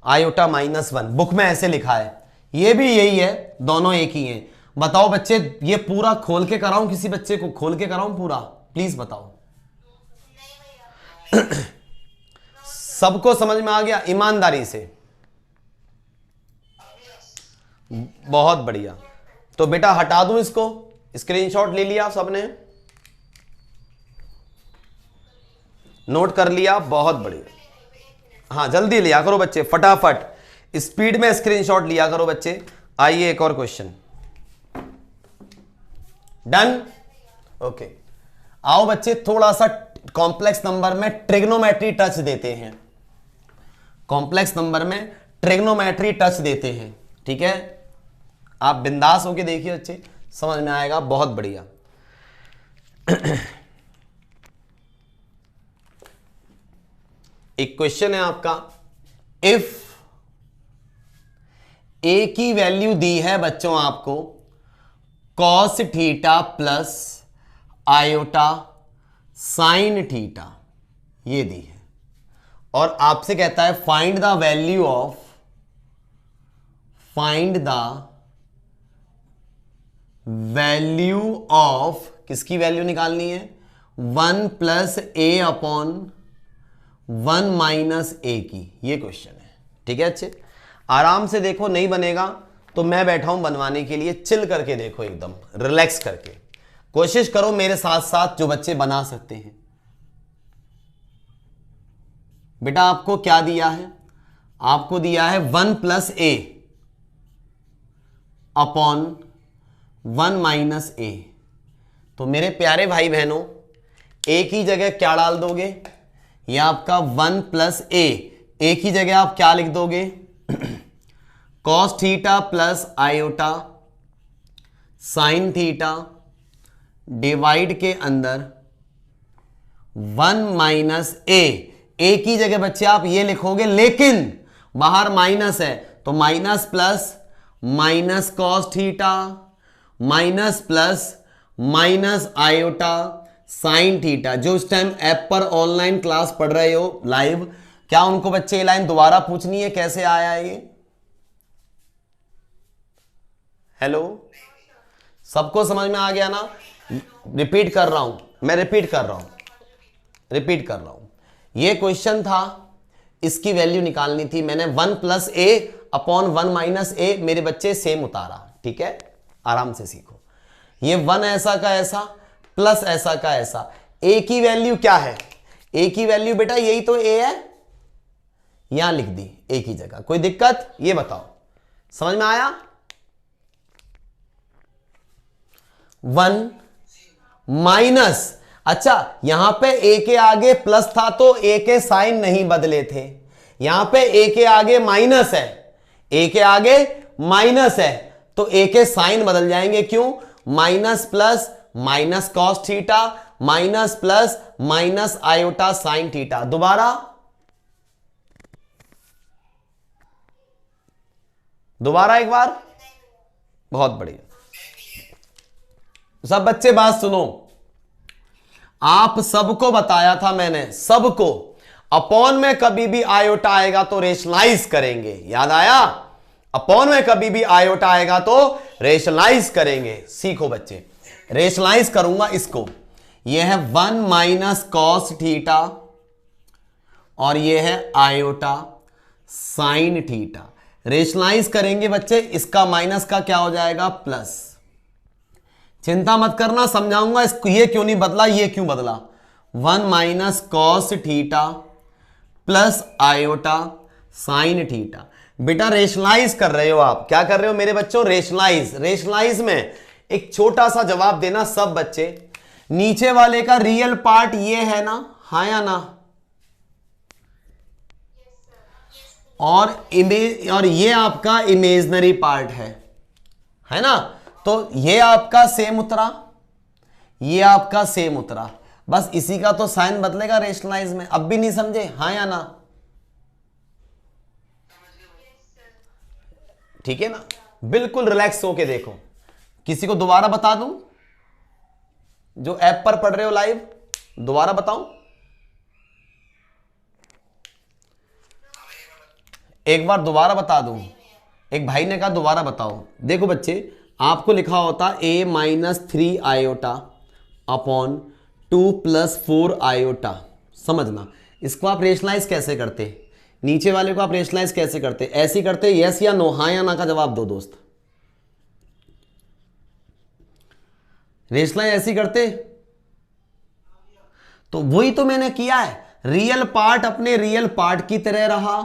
आयोटा -1 बुक में ऐसे लिखा है, ये भी यही है, दोनों एक ही हैं। बताओ बच्चे, ये पूरा खोल के कराऊं, किसी बच्चे को खोल के कराऊं पूरा, प्लीज बताओ। सबको समझ में आ गया ईमानदारी से, बहुत बढ़िया। तो बेटा हटा दूं इसको, स्क्रीनशॉट ले लिया सबने, नोट कर लिया, बहुत बढ़िया। हाँ जल्दी लिया करो बच्चे, फटाफट स्पीड में स्क्रीनशॉट लिया करो बच्चे। आइए एक और क्वेश्चन, डन, ओके। आओ बच्चे थोड़ा सा कॉम्प्लेक्स नंबर में ट्रिग्नोमेट्री टच देते हैं। कॉम्प्लेक्स नंबर में ट्रिग्नोमेट्री टच देते हैं, ठीक है। आप बिंदास होके देखिए बच्चे, समझ में आएगा, बहुत बढ़िया। एक क्वेश्चन है आपका, इफ ए की वैल्यू दी है बच्चों आपको cos theta plus iota sine theta, ये दी है, और आपसे कहता है फाइंड द वैल्यू ऑफ किसकी वैल्यू निकालनी है, 1 प्लस ए अपॉन 1 माइनस ए की, ये क्वेश्चन है, ठीक है। अच्छे आराम से देखो, नहीं बनेगा तो मैं बैठा हूं बनवाने के लिए, चिल करके देखो, एकदम रिलैक्स करके कोशिश करो मेरे साथ साथ, जो बच्चे बना सकते हैं। बेटा आपको क्या दिया है, आपको दिया है 1 प्लस ए अपॉन 1 माइनस ए। तो मेरे प्यारे भाई बहनों, ए की जगह क्या डाल दोगे, ये आपका 1 प्लस ए की जगह आप क्या लिख दोगे, cos theta plus iota sine theta divide के अंदर 1 माइनस ए की जगह बच्चे आप ये लिखोगे, लेकिन बाहर माइनस है तो minus plus minus cos theta minus plus minus iota sine theta. जो इस टाइम ऐप पर ऑनलाइन क्लास पढ़ रहे हो लाइव, क्या उनको बच्चे ये लाइन दोबारा पूछनी है कैसे आया ये? हेलो, सबको समझ में आ गया ना? रिपीट कर रहा हूं मैं, रिपीट कर रहा हूं। ये क्वेश्चन था, इसकी वैल्यू निकालनी थी, मैंने 1 प्लस ए अपॉन 1 माइनस ए, मेरे बच्चे सेम उतारा, ठीक है। आराम से सीखो। ये 1 ऐसा का ऐसा प्लस ऐसा का ऐसा, ए की वैल्यू क्या है, ए की वैल्यू बेटा यही तो ए है, यहां लिख दी ए की जगह, कोई दिक्कत? ये बताओ, समझ में आया? 1 माइनस, अच्छा यहां पे ए के आगे प्लस था तो ए के साइन नहीं बदले थे, यहां पे ए के आगे माइनस है, ए के आगे माइनस है तो ए के साइन बदल जाएंगे, क्यों? Minus plus minus cos theta minus plus minus iota sine theta. दोबारा एक बार, बहुत बढ़िया। सब बच्चे बात सुनो, आप सबको बताया था मैंने, सबको, अपॉन में कभी भी आयोटा आएगा तो रेशनलाइज करेंगे, याद आया? अपॉन में कभी भी आयोटा आएगा तो रेशनलाइज करेंगे। सीखो बच्चे, रेशनलाइज करूंगा इसको, यह है 1 माइनस कॉस थीटा और यह है आयोटा साइन थीटा। रेशनलाइज करेंगे बच्चे, इसका माइनस का क्या हो जाएगा, प्लस। चिंता मत करना, समझाऊंगा इसको, ये क्यों नहीं बदला, ये क्यों बदला। 1 minus cos theta plus iota sine theta. बेटा रेशनलाइज कर रहे हो आप, क्या कर रहे हो मेरे बच्चों? रेशनलाइज। रेशनलाइज में एक छोटा सा जवाब देना सब बच्चे, नीचे वाले का रियल पार्ट ये है ना, हाँ या ना? और ये आपका इमेजनरी पार्ट है ना? तो ये आपका सेम उतरा, ये आपका सेम उतरा, बस इसी का तो साइन बदलेगा रेशनलाइज में। अब भी नहीं समझे, हाँ या ना? ठीक है ना? बिल्कुल रिलैक्स होके देखो। किसी को दोबारा बता दूं, जो ऐप पर पढ़ रहे हो लाइव, दोबारा बताऊं? एक बार दोबारा बता दूं, एक भाई ने कहा दोबारा बताओ। देखो बच्चे, आपको लिखा होता a minus 3 iota upon 2 plus 4 iota. समझना, इसको आप रेशनलाइज कैसे करते, नीचे वाले को आप रेशनलाइज कैसे करते? ऐसे करते, यस या नो, हाँ या ना का जवाब दो दोस्त। रेशनलाइज ऐसी करते, तो वही तो मैंने किया है। रियल पार्ट अपने रियल पार्ट की तरह रहा,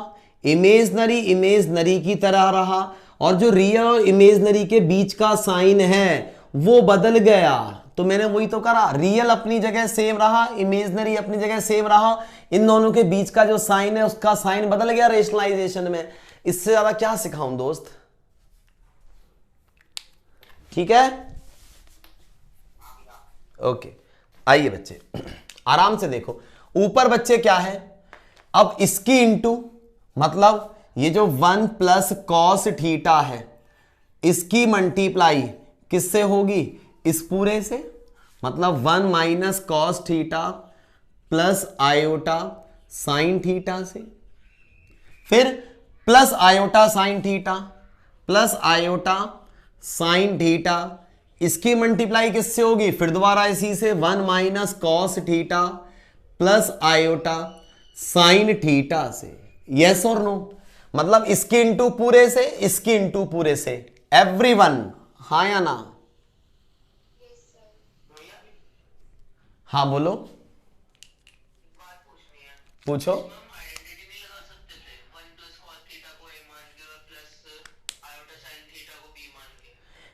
इमेजनरी इमेजनरी की तरह रहा, और जो रियल और इमेजनरी के बीच का साइन है वो बदल गया। तो मैंने वही तो करा, रियल अपनी जगह सेम रहा, इमेजिनरी अपनी जगह सेम रहा, इन दोनों के बीच का जो साइन है उसका साइन बदल गया रेशनलाइजेशन में। इससे ज्यादा क्या सिखाऊं दोस्त? ठीक है, ओके। आइए बच्चे आराम से देखो, ऊपर बच्चे क्या है, अब इसकी इंटू मतलब ये जो 1 प्लस कॉस थीटा है इसकी मल्टीप्लाई किससे होगी? इस पूरे से, मतलब 1 minus cos theta plus iota sine theta से, फिर plus iota sine theta plus iota sine theta, इसकी मल्टीप्लाई किससे होगी? फिर दोबारा इसी से 1 minus cos theta plus iota sine theta से। यस और नो? मतलब इसके इंटू पूरे से, इसके इंटू पूरे से, एवरीवन, हाँ या ना? हाँ बोलो, पूछो।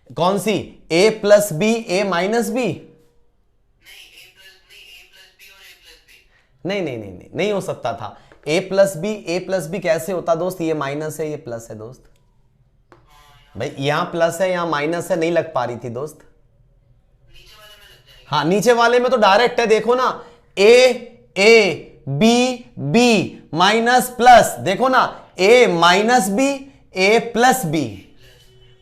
कौन सी? a plus B, a minus B? नहीं नहीं नहीं नहीं नहीं हो सकता था। a प्लस बी कैसे होता दोस्त? ये माइनस है, ये प्लस है दोस्त। भाई यहां प्लस है, यहां माइनस है, नहीं लग पा रही थी दोस्त। हाँ नीचे वाले में तो डायरेक्ट है, देखो ना, a b माइनस प्लस, देखो ना, a minus b a plus b,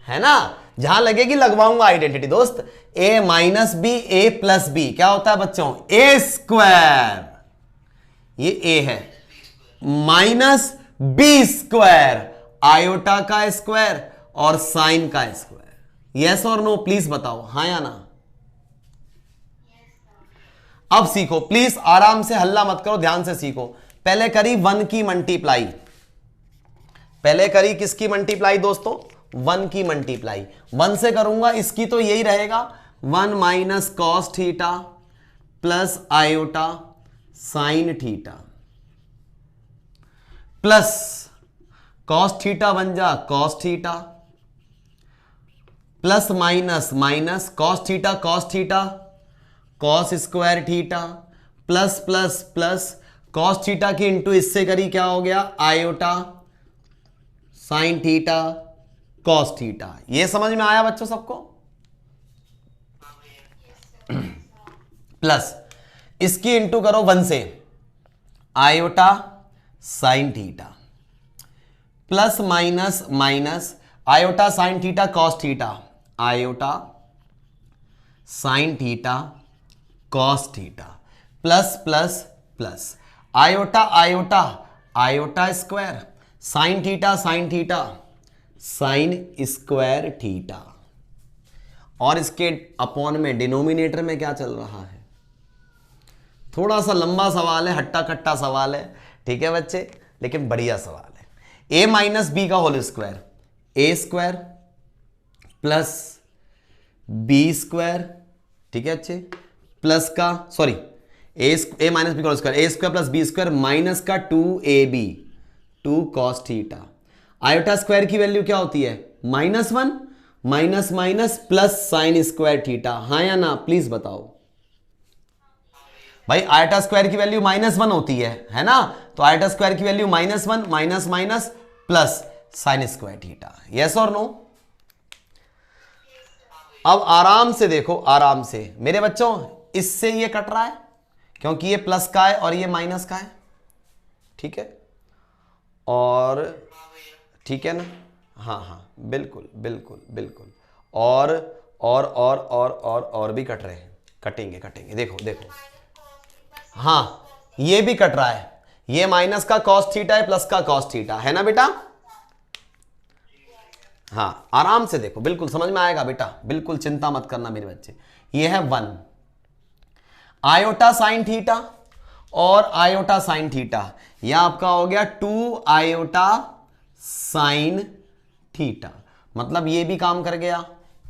है ना? जहां लगेगी लगवाऊंगा आइडेंटिटी दोस्त। a minus b a plus B क्या होता है बच्चों? a स्क्वायर, ये a है, माइनस बी स्क्वायर, आयोटा का स्क्वायर और साइन का स्क्वायर। यस और नो प्लीज बताओ, हाँ या ना? अब सीखो प्लीज, आराम से हल्ला मत करो, ध्यान से सीखो। पहले करी 1 की मल्टीप्लाई, पहले करी किसकी मल्टीप्लाई दोस्तों? 1 की मल्टीप्लाई। 1 से करूंगा, इसकी तो यही रहेगा, 1 minus cos theta plus iota sine theta plus cos theta बन जा cos theta plus minus minus cos theta cos square theta plus plus plus cos theta की इंटू इससे करी क्या हो गया? Iota sine theta cos theta. ये समझ में आया बच्चों सबको? प्लस इसकी इंटू करो 1 से, iota sine theta plus minus minus iota sine theta cos theta, iota sine theta cos theta plus plus plus iota iota iota square sine theta sine square theta. और इसके अपॉन में denominator में क्या चल रहा है? थोड़ा सा लंबा सवाल है, हट्टा कट्टा सवाल है, ठीक है बच्चे, लेकिन बढ़िया सवाल है। a माइनस बी का होल स्क्वायर, ए स्क्वायर प्लस बी स्क्वायर, ठीक है अच्छे, प्लस का सॉरी ए माइनस बी का होल स्क्वायर, ए square plus B square minus का 2ab 2 cos theta. Iota square की वैल्यू क्या होती है? -1 minus minus plus sine square theta, हाँ या ना प्लीज बताओ भाई। आयोटा स्क्वायर की वैल्यू -1 होती है ना? तो आयोटा स्क्वायर की value -1 minus minus plus sine square theta. Yes और नो? अब आराम से देखो, आराम से मेरे बच्चों, इससे ये कट रहा है क्योंकि ये प्लस का है और ये माइनस का है, ठीक है? और ठीक है ना? हाँ हाँ बिल्कुल बिल्कुल बिल्कुल। और भी कट रहे हैं, कटेंगे कटेंगे, देखो देखो, हाँ ये भी कट रहा है, ये माइनस का कॉस थीटा है प्लस का कॉस थीटा है ना बेटा? हाँ आराम से देखो, बिल्कुल समझ में आएगा बेटा, बिल्कुल चिंता मत करना मेरे बच्चे। ये है 1 आयोटा साइन थीटा और आयोटा साइन थीटा, यह आपका हो गया 2 आयोटा साइन थीटा, मतलब ये भी काम कर गया।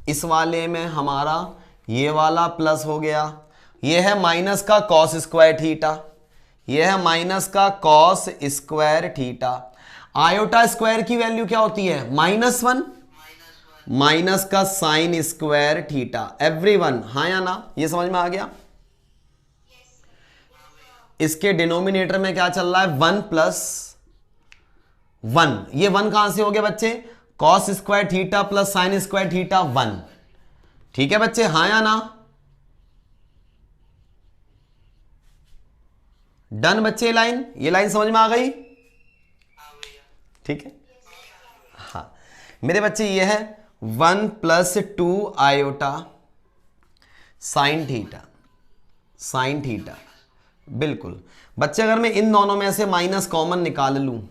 इस वाले में हमारा ये वाला प्लस हो गया, ये है माइनस का कॉस स्क्वायर थीटा, ये है माइनस का cos square theta. Iota square की वैल्यू क्या होती है? -1 माइनस का साइन स्क्वायर थीटा। एवरीवन हाँ या ना, ये समझ में आ गया? इसके डिनोमिनेटर में क्या चल रहा है? 1 प्लस 1। ये 1 कहां से हो गया बच्चे? Cos square theta plus sine square theta 1। ठीक है बच्चे, हाँ या ना? डन बच्चे, ये लाइन समझ में आ गई? ठीक है, हाँ मेरे बच्चे ये है 1 प्लस 2 आयोटा साइन थीटा। बिल्कुल बच्चे, अगर मैं इन दोनों में से माइनस कॉमन निकाल लूं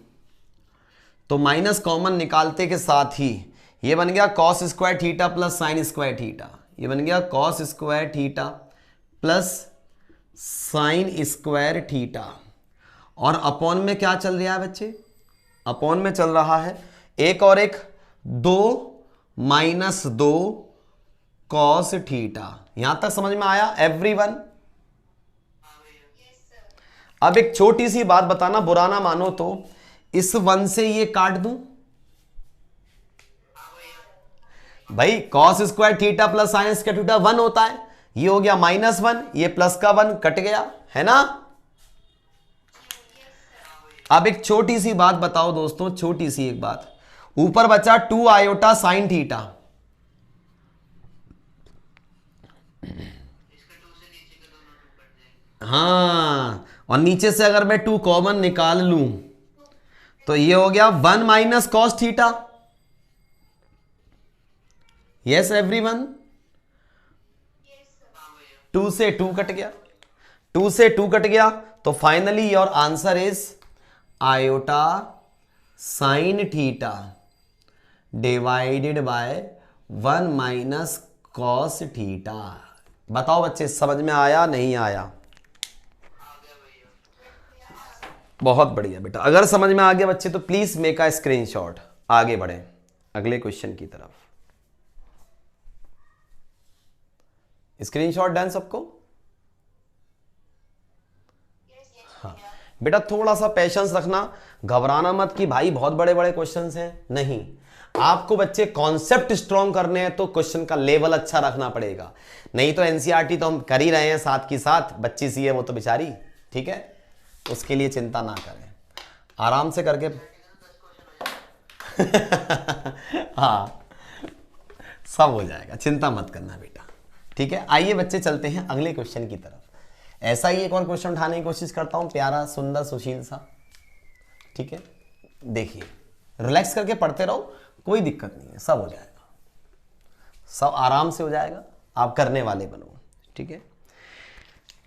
तो माइनस कॉमन निकालते के साथ ही ये बन गया cos square theta plus sine square theta. ये बन गया cos square theta plus sine square theta. और अपॉन में क्या चल रहा है बच्चे? अपॉन में चल रहा है एक और एक 2 माइनस 2 कॉस थीटा। यहां तक समझ में आया एवरीवन? अब एक छोटी सी बात बताना, बुरा ना मानो तो, इस 1 से ये काट दूं भाई? Cos square theta plus sine square theta 1 होता है, ये हो गया -1, ये प्लस का 1 कट गया, है ना? अब एक छोटी सी बात बताओ दोस्तों, छोटी सी एक बात, ऊपर बचा 2 आयोटा साइन थीटा, हाँ, और नीचे से अगर मैं 2 कॉमन निकाल लूं तो ये हो गया 1 minus cos theta. Yes everyone? 2 से 2 कट गया, 2 से 2 कट गया, तो finally your answer is iota sine theta divided by 1 minus cos theta. बताओ बच्चे, समझ में आया नहीं आया? बहुत बढ़िया बेटा, अगर समझ में आ गया बच्चे तो प्लीज मेक अ स्क्रीनशॉट। आगे बढ़े अगले क्वेश्चन की तरफ। स्क्रीनशॉट डन सबको? हाँ बेटा, थोड़ा सा पेशेंस रखना, घबराना मत कि भाई बहुत बड़े बड़े क्वेश्चंस हैं, नहीं। आपको बच्चे कॉन्सेप्ट स्ट्रॉन्ग करने हैं तो क्वेश्चन का लेवल अच्छा रखना पड़ेगा, नहीं तो एनसीईआरटी तो हम कर ही रहे हैं साथ की साथ, बच्ची सी है वो तो बेचारी, ठीक है, उसके लिए चिंता ना करें, आराम से करके हाँ सब हो जाएगा, चिंता मत करना बेटा, ठीक है। आइए बच्चे चलते हैं अगले क्वेश्चन की तरफ। ऐसा ही एक और क्वेश्चन उठाने की कोशिश करता हूं, प्यारा सुंदर सुशील सा, ठीक है। देखिए रिलैक्स करके पढ़ते रहो, कोई दिक्कत नहीं है, सब हो जाएगा, सब आराम से हो जाएगा, आप करने वाले बनो, ठीक है।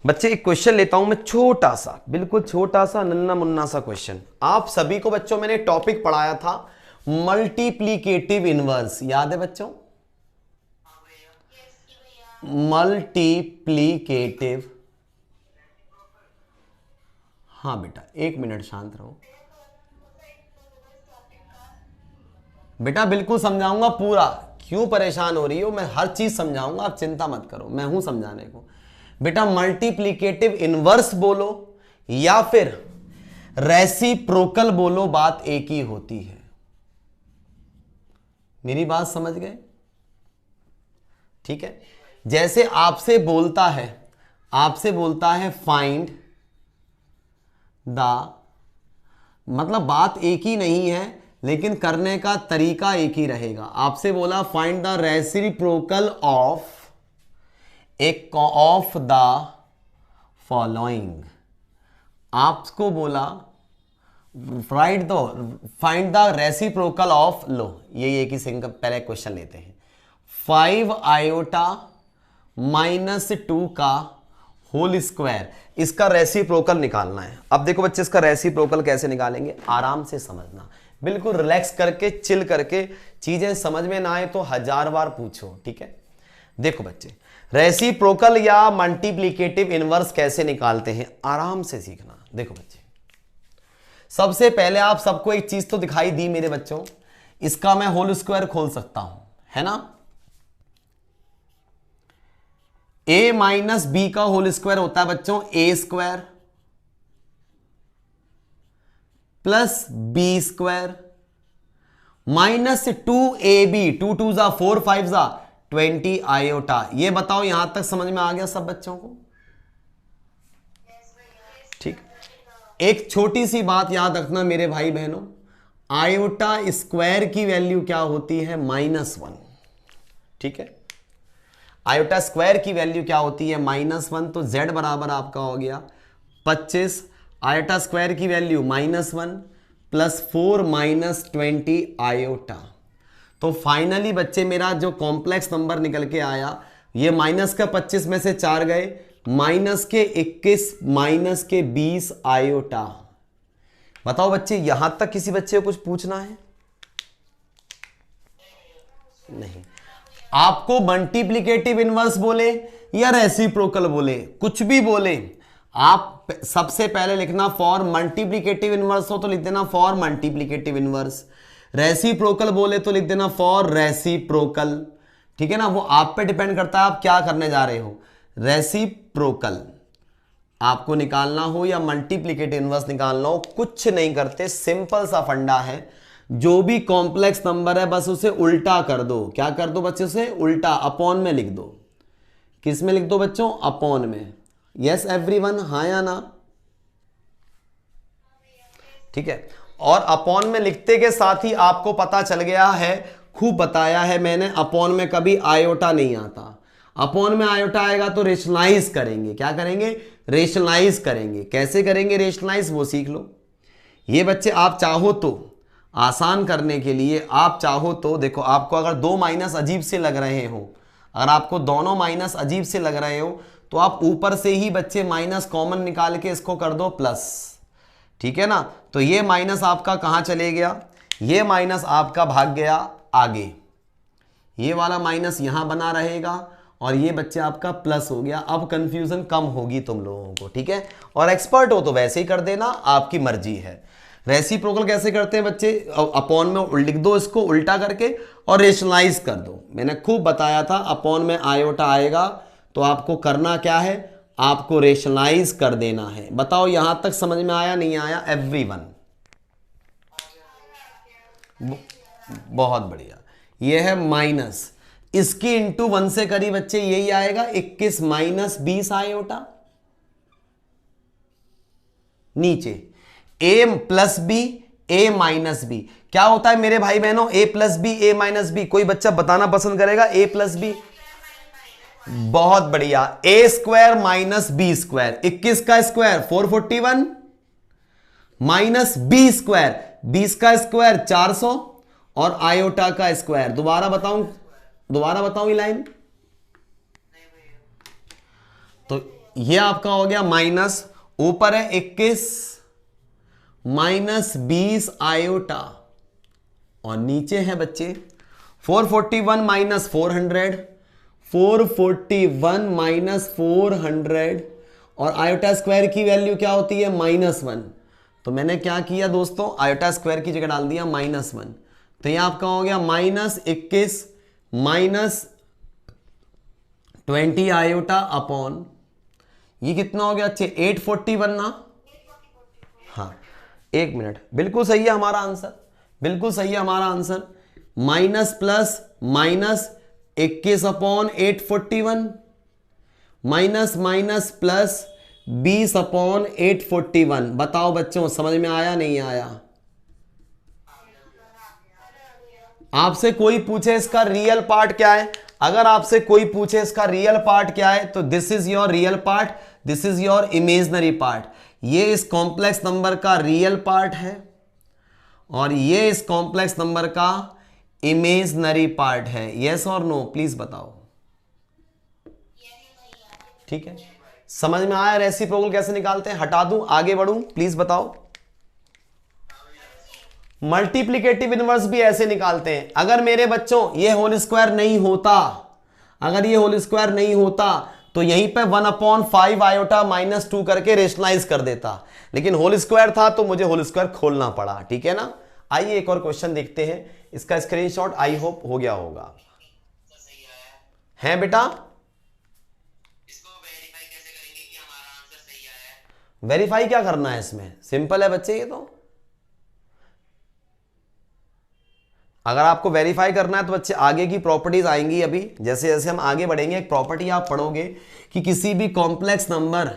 बच्चे एक क्वेश्चन लेता हूं मैं, छोटा सा, बिल्कुल छोटा सा नन्ना मुन्ना सा क्वेश्चन। आप सभी को बच्चों मैंने टॉपिक पढ़ाया था मल्टीप्लीकेटिव इनवर्स, याद है बच्चों? मल्टीप्लीकेटिव, हाँ बेटा एक मिनट शांत रहो बेटा, बिल्कुल समझाऊंगा पूरा, क्यों परेशान हो रही हो, मैं हर चीज समझाऊंगा, आप चिंता मत करो, मैं हूं समझाने को। बेटा मल्टीप्लीकेटिव इनवर्स बोलो या फिर रेसिप्रोकल बोलो, बात एक ही होती है। मेरी बात समझ गए? ठीक है, जैसे आपसे बोलता है फाइंड द, मतलब बात एक ही नहीं है लेकिन करने का तरीका एक ही रहेगा। आपसे बोला फाइंड द रेसिप्रोकल ऑफ एक ऑफ द फॉलोइंग, आपको बोला फाइंड द रेसिप्रोकल ऑफ, लो ये एक ही सिंगल, पहले क्वेश्चन लेते हैं, 5 आयोटा माइनस 2 का होल स्क्वायर, इसका रेसिप्रोकल निकालना है। अब देखो बच्चे इसका रेसिप्रोकल कैसे निकालेंगे, आराम से समझना, बिल्कुल रिलैक्स करके चिल करके, चीजें समझ में ना आए तो 1000 बार पूछो, ठीक है। देखो बच्चे रेसिप्रोकल या मल्टीप्लिकेटिव इनवर्स कैसे निकालते हैं, आराम से सीखना। देखो बच्चे सबसे पहले आप सबको एक चीज तो दिखाई दी मेरे बच्चों, इसका मैं होल स्क्वायर खोल सकता हूं, है ना। a माइनस बी का होल स्क्वायर होता है बच्चों a square plus B square -2ab, 2 2 जा 4 5 जा 20 आयोटा। ये बताओ यहां तक समझ में आ गया सब बच्चों को? ठीक। एक छोटी सी बात याद रखना मेरे भाई बहनों, आयोटा स्क्वायर की वैल्यू क्या होती है? -1। ठीक है, आयोटा स्क्वायर की वैल्यू क्या होती है? -1। तो z बराबर आपका हो गया 25, आयोटा स्क्वायर की वैल्यू -1 प्लस 4 -20 आयोटा। तो फाइनली बच्चे मेरा जो कॉम्प्लेक्स नंबर निकल के आया, ये माइनस का 25 में से 4 गए, माइनस के 21 माइनस के 20 आयोटा। बताओ बच्चे, यहां तक किसी बच्चे को कुछ पूछना है? नहीं। आपको मल्टीप्लिकेटिव इनवर्स बोले या रेसिप्रोकल बोले, कुछ भी बोले, आप सबसे पहले लिखना फॉर मल्टीप्लिकेटिव इनवर्स हो तो लिख देना फॉर मल्टीप्लिकेटिव इनवर्स, रेसिप्रोकल बोले तो लिख देना फॉर रेसिप्रोकल। ठीक है ना, वो आप पे डिपेंड करता है आप क्या करने जा रहे हो। रेसिप्रोकल आपको निकालना हो या मल्टीप्लिकेटिव इनवर्स निकालना हो, कुछ नहीं करते, सिंपल सा फंडा है। जो भी कॉम्प्लेक्स नंबर है बस उसे उल्टा कर दो। क्या कर दो बच्चे? उसे उल्टा अपॉन में लिख दो। किस में लिख दो बच्चों? अपॉन में। यस एवरीवन, हाँ या ना? ठीक है, और अपॉन में लिखते के साथ ही आपको पता चल गया है, खूब बताया है मैंने, अपॉन में कभी आयोटा नहीं आता। अपॉन में आयोटा आएगा तो रेशनलाइज करेंगे। क्या करेंगे? रेशनलाइज करेंगे। कैसे करेंगे रेशनलाइज, वो सीख लो। ये बच्चे आप चाहो तो आसान करने के लिए, आप चाहो तो देखो, आपको अगर दो माइनस अजीब से लग रहे हो, अगर आपको दोनों माइनस अजीब से लग रहे हो तो आप ऊपर से ही बच्चे माइनस कॉमन निकाल के इसको कर दो प्लस। ठीक है ना, तो ये माइनस आपका कहां चले गया? ये माइनस आपका भाग गया आगे, ये वाला माइनस यहां बना रहेगा और ये बच्चे आपका प्लस हो गया। अब कंफ्यूजन कम होगी तुम लोगों को। ठीक है, और एक्सपर्ट हो तो वैसे ही कर देना, आपकी मर्जी है। रेसिप्रोकल कैसे करते हैं बच्चे? अपॉन में लिख दो इसको उल्टा करके और रेशनलाइज कर दो। मैंने खूब बताया था, अपॉन में आयोटा आएगा तो आपको करना क्या है? आपको रेशनलाइज कर देना है। बताओ यहां तक समझ में आया नहीं आया एवरीवन? बहुत बढ़िया। ये है माइनस, इसकी इंटू 1 से करी बच्चे यही आएगा 21 माइनस 20 आयोटा। नीचे a plus B, a minus b. क्या होता है मेरे भाई बहनों? a plus B, a minus b. कोई बच्चा बताना पसंद करेगा a प्लस बी? बहुत बढ़िया। a square minus B square, 21 का स्क्वायर 441 माइनस बी स्क्वायर, 20 का स्क्वायर 400 और आयोटा का स्क्वायर। दोबारा बताऊं ये लाइन? तो ये आपका हो गया माइनस, ऊपर है 21 माइनस 20 आयोटा और नीचे है बच्चे 441 माइनस 400, 441 माइनस 400 और आयोटा स्क्वायर की वैल्यू क्या होती है? -1। तो मैंने क्या किया दोस्तों, आयोटा स्क्वायर की जगह डाल दिया -1। तो यह आपका हो गया -21 माइनस 20 आयोटा अपॉन, ये कितना हो गया अच्छे? 841 ना? हाँ, एक मिनट, बिल्कुल सही है हमारा आंसर, बिल्कुल सही है हमारा answer. Minus plus minus 21 upon 841 minus minus plus 20 upon 841। बताओ बच्चों समझ में आया नहीं आया? आपसे कोई पूछे इसका रियल पार्ट क्या है, अगर आपसे कोई पूछे इसका रियल पार्ट क्या है तो this is your real part, this is your imaginary part. ये इस कॉम्प्लेक्स नंबर का रियल पार्ट है और ये इस कॉम्प्लेक्स नंबर का इमेजिनरी पार्ट है। यस और नो प्लीज बताओ। ठीक है, समझ में आया रेसिप्रोकल कैसे निकालते हैं? हटा दूं, आगे बढ़ूं? प्लीज बताओ। मल्टीप्लिकेटिव इनवर्स भी ऐसे निकालते हैं। अगर मेरे बच्चों ये होल स्क्वायर नहीं होता, अगर ये होल स्क्वायर नहीं होता तो यहीं पे 1/5 आयोटा -2 करके रेशनलाइज कर देता, लेकिन होल स्क्वायर था तो मुझे होल स्क्वायर खोलना पड़ा। ठीक है ना, आइए एक और क्वेश्चन देखते हैं, इसका स्क्रीनशॉट आई होप हो गया होगा। है बेटा? इसको वेरीफाई कैसे करेंगे कि हमारा आंसर सही आया है? वेरीफाई क्या करना है इसमें? सिंपल है बच्चे, ये तो अगर आपको वेरीफाई करना है तो बच्चे आगे की प्रॉपर्टीज आएंगी अभी, जैसे जैसे हम आगे बढ़ेंगे एक प्रॉपर्टी आप पढ़ोगे कि किसी भी कॉम्प्लेक्स नंबर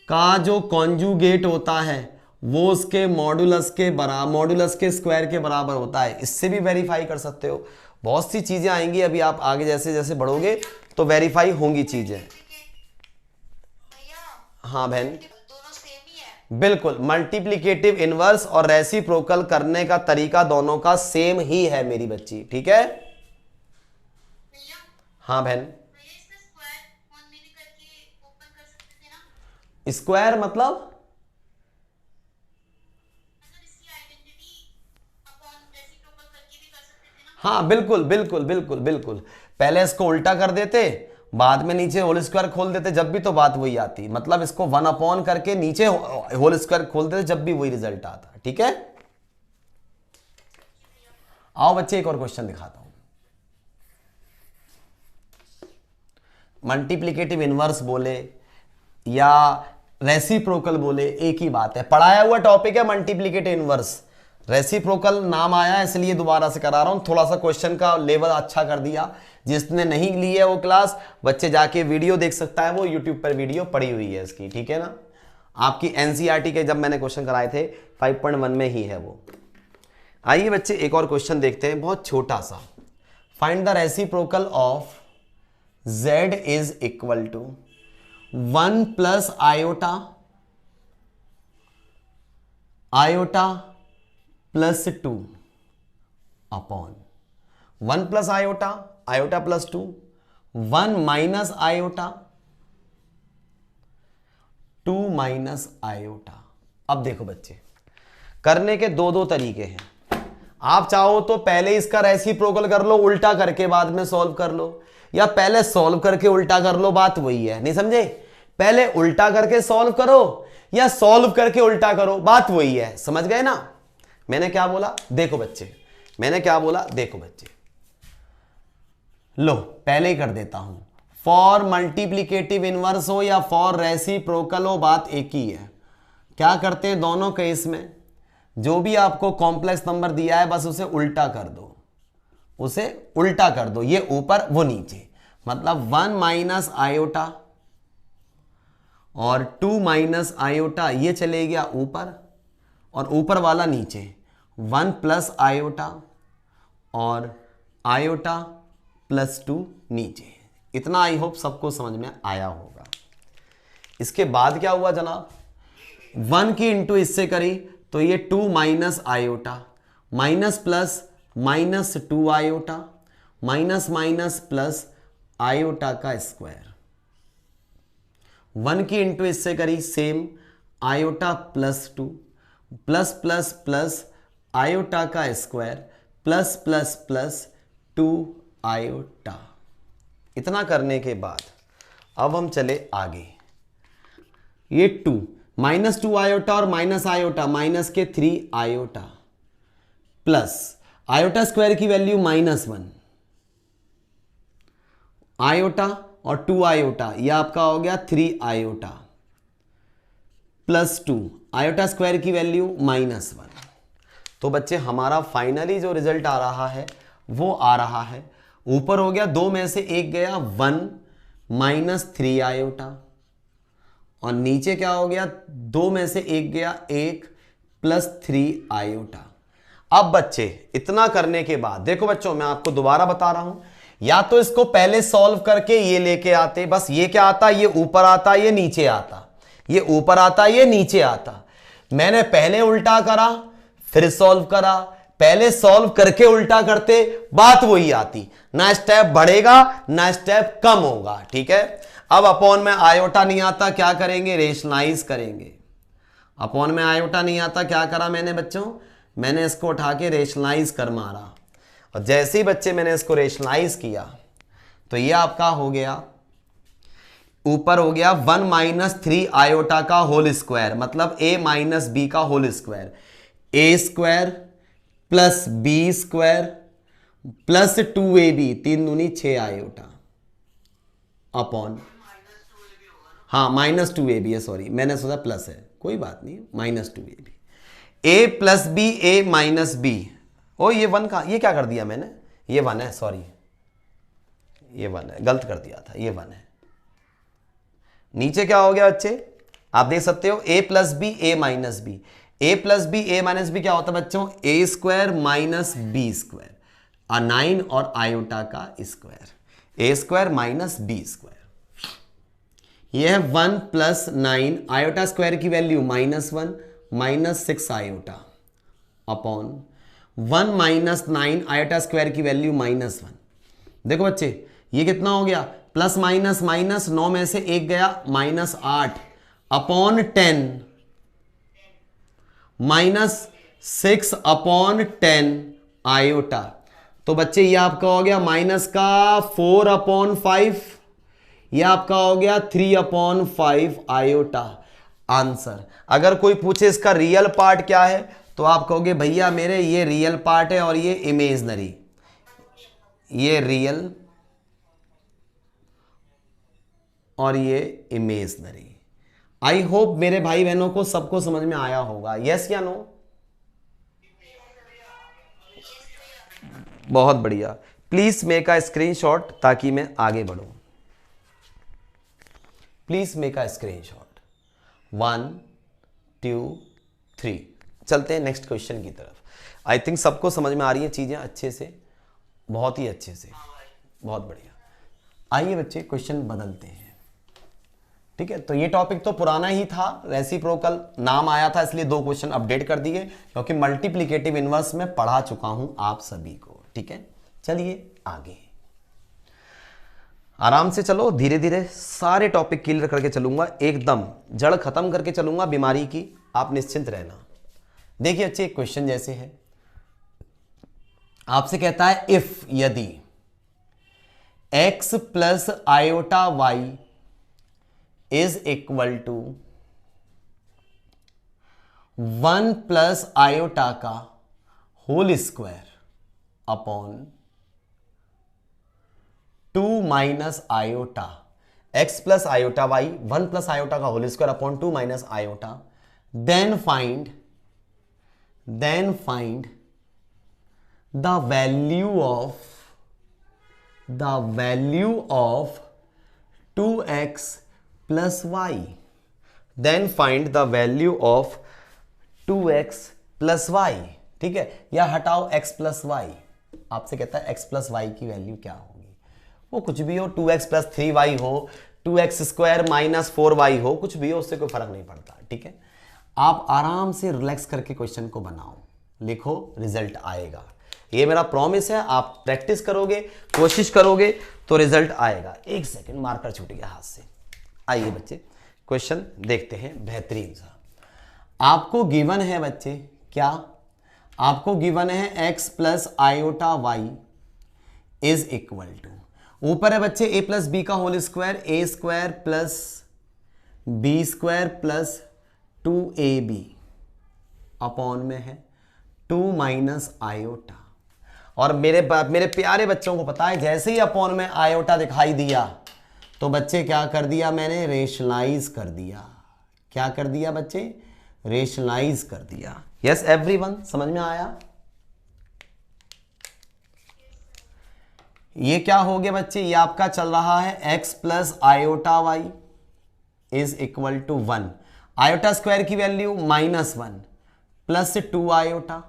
का जो कॉन्जुगेट होता है वो उसके मॉडुलस के बराबर, मॉडुलस के स्क्वायर के बराबर होता है। इससे भी वेरीफाई कर सकते हो। बहुत सी चीजें आएंगी अभी, आप आगे जैसे जैसे बढ़ोगे तो वेरीफाई होंगी चीजें। हाँ बहन, दोनों सेम ही है। बिल्कुल, मल्टीप्लिकेटिव इनवर्स और रेसिप्रोकल करने का तरीका दोनों का सेम ही है मेरी बच्ची, ठीक है। भैया हाँ बहन, इसका स्क्वायर 1 मिली करके ओपन कर सकते थे ना। स्क्वायर मतलब इसकी आइडेंटिटी अपॉन रेसिप्रोकल करके भी कर सकते थे ना। हाँ बिल्कुल बिल्कुल बिल्कुल बिल्कुल, पहले इसको उल्टा कर देते, बाद में नीचे होल स्क्वायर खोल देते, जब भी तो बात वही आती। मतलब इसको 1 अपॉन करके नीचे होल स्क्वायर खोल देते, जब भी वही रिजल्ट आता। ठीक है, आओ बच्चे एक और क्वेश्चन दिखाता हूं। मल्टीप्लिकेटिव इनवर्स बोले या रेसिप्रोकल बोले एक ही बात है, पढ़ाया हुआ टॉपिक है मल्टीप्लिकेटिव इनवर्स। रेसिप्रोकल नाम आया इसलिए दोबारा से करा रहा हूं, थोड़ा सा क्वेश्चन का लेवल अच्छा कर दिया। जिसने नहीं ली है वो क्लास, बच्चे जाके वीडियो देख सकता है, वो यूट्यूब पर वीडियो पड़ी हुई है इसकी, ठीक है ना। आपकी एनसीईआरटी के जब मैंने क्वेश्चन कराए थे 5.1 में ही है वो। आइए बच्चे एक और क्वेश्चन देखते हैं, बहुत छोटा सा। Find the reciprocal of z is equal to 1 plus iota plus 2 upon 1 plus iota plus 2, 1 minus iota 2 minus iota. अब देखो बच्चे, करने के दो तरीके हैं। आप चाहो तो पहले इसका रेसिप्रोकल कर लो उल्टा करके, बाद में सॉल्व कर लो, या पहले सॉल्व करके उल्टा कर लो, बात वही है। नहीं समझे? पहले उल्टा करके सॉल्व करो या सॉल्व करके उल्टा करो, बात वही है। समझ गए ना मैंने क्या बोला? देखो बच्चे, मैंने क्या बोला देखो बच्चे, लो पहले ही कर देता हूं। फॉर मल्टीप्लिकेटिव इनवर्स हो या फॉर रेसिप्रोकल हो, बात एक ही है। क्या करते हैं दोनों केस में, जो भी आपको कॉम्प्लेक्स नंबर दिया है बस उसे उल्टा कर दो, उसे उल्टा कर दो, ये ऊपर वो नीचे। मतलब 1 माइनस आयोटा और 2 माइनस आयोटा, ये चले गया ऊपर और ऊपर वाला नीचे। 1 प्लस आयोटा और आयोटा प्लस 2 नीचे। इतना आई होप सबको समझ में आया होगा। इसके बाद क्या हुआ जनाब, 1 की इंटू इससे करी तो ये 2 minus iota, minus plus minus 2 iota, minus minus plus iota का स्क्वायर। 1 की इंटू इससे करी same, iota plus 2, plus plus plus iota का square, plus plus plus 2 iota. इतना करने के बाद अब हम चले आगे। ये 2 माइनस 2 आयोटा और माइनस आयोटा, माइनस के 3 आयोटा, प्लस आयोटा स्क्वायर की वैल्यू -1 आयोटा और 2 आयोटा, यह आपका हो गया 3 आयोटा, प्लस 2 आयोटा स्क्वायर की वैल्यू -1। तो बच्चे हमारा फाइनली जो रिजल्ट आ रहा है वो आ रहा है, ऊपर हो गया 2 में से 1 गया 1 माइनस 3 आयोटा, और नीचे क्या हो गया 2 में से 1 गया 1 प्लस 3 आयोटा। अब बच्चे इतना करने के बाद देखो बच्चों, मैं आपको दोबारा बता रहा हूं, या तो इसको पहले सॉल्व करके ये लेके आते, बस ये क्या आता, ये ऊपर आता, ये नीचे आता, ये ऊपर आता, ये नीचे आता। मैंने पहले उल्टा करा फिर सॉल्व करा, पहले सॉल्व करके उल्टा करते, बात वही आती, ना स्टेप बढ़ेगा ना स्टेप कम होगा। ठीक है, अब अपॉन में आयोटा नहीं आता, क्या करेंगे, रेशनलाइज करेंगे। अपॉन में आयोटा नहीं आता, क्या करा मैंने बच्चों, मैंने इसको उठा के रेशनलाइज कर मारा, और जैसे ही बच्चे मैंने इसको रेशनलाइज किया तो ये आपका हो गया, ऊपर हो गया 1 माइनस 3 आयोटा का होल स्क्वायर, मतलब a माइनस बी का होल स्क्वायर, ए square plus B square plus 2ab, 3 दूनी 6 आयोटा, अपॉन, हाँ -2ab है, सॉरी मैंने सोचा प्लस है, कोई बात नहीं, -2ab। a plus B, a minus b ओ ये 1 का, ये क्या कर दिया मैंने, ये 1 है, सॉरी ये 1 है, गलत कर दिया था, ये 1 है। नीचे क्या हो गया बच्चे, आप देख सकते हो a plus B A minus B, A plus B A minus b क्या होता है बच्चों, a square minus B square, 9 और आयोटा का स्क्वायर, ए स्क्वायर माइनस बी स्क्वायर। यह है 1 प्लस 9 आयोटा स्क्वायर की value -1 minus 6 iota upon 1 minus 9 iota square की वैल्यू -1। देखो बच्चे ये कितना हो गया, प्लस माइनस माइनस, 9 में से 1 गया, -8 अपॉन 10 -6 अपॉन 10 आयोटा। तो बच्चे ये आपका हो गया माइनस का 4 अपॉन 5, ये आपका हो गया 3 अपॉन 5 आयोटा आंसर। अगर कोई पूछे इसका रियल पार्ट क्या है तो आप कहोगे भैया मेरे ये रियल पार्ट है और ये इमेजनरी, ये रियल और ये इमेजनरी। आई होप मेरे भाई बहनों को सबको समझ में आया होगा, यस या नो? बहुत बढ़िया। प्लीज मेक अ स्क्रीनशॉट ताकि मैं आगे बढ़ूं। Please make a screenshot. 1 2 3। चलते हैं नेक्स्ट क्वेश्चन की तरफ। आई थिंक सबको समझ में आ रही है चीजें अच्छे से, बहुत ही अच्छे से, बहुत बढ़िया। आइए बच्चे क्वेश्चन बदलते हैं। ठीक है, तो ये टॉपिक तो पुराना ही था, रेसिप्रोकल नाम आया था इसलिए 2 क्वेश्चन अपडेट कर दिए, क्योंकि मल्टीप्लिकेटिव इनवर्स में पढ़ा चुका हूं आप सभी को। ठीक है, चलिए आगे आराम से चलो, धीरे धीरे सारे टॉपिक क्लियर करके चलूंगा, एकदम जड़ खत्म करके चलूंगा बीमारी की, आप निश्चिंत रहना। देखिए अच्छे एक क्वेश्चन जैसे है, आपसे कहता है इफ यदि x plus iota Y is equal to 1 plus iota का whole square upon 2 minus iota, x plus iota Y 1 plus iota का whole square upon 2 minus iota, then find the value of 2x plus y, then find the value of 2x plus y। ठीक है, या हटाओ x plus Y, आपसे कहता है x plus Y की value क्या होगी, वो कुछ भी हो, 2x प्लस 3y हो, 2x स्क्वायर माइनस 4y हो, कुछ भी हो, उससे कोई फर्क नहीं पड़ता। ठीक है, आप आराम से रिलैक्स करके क्वेश्चन को बनाओ, लिखो, रिजल्ट आएगा, ये मेरा प्रॉमिस है। आप प्रैक्टिस करोगे, कोशिश करोगे तो रिजल्ट आएगा। एक सेकंड, मार्कर छूट गया हाथ से। आइए बच्चे क्वेश्चन देखते हैं बेहतरीन सा। आपको गिवन है बच्चे क्या, आपको गिवन है x plus iota Y is equal to, ऊपर है बच्चे a प्लस बी का होल स्क्वायर, ए square plus B square plus 2ab upon में है 2 माइनस आयोटा। और मेरे प्यारे बच्चों को पता है, जैसे ही अपॉन में आयोटा दिखाई दिया तो बच्चे क्या कर दिया मैंने, रेशनलाइज कर दिया। क्या कर दिया बच्चे, रेशनलाइज कर दिया। यस एवरीवन, समझ में आया? ये क्या हो गया बच्चे, ये आपका चल रहा है x plus iota Y is equal to 1, iota square की वैल्यू -1 प्लस 2 आयोटा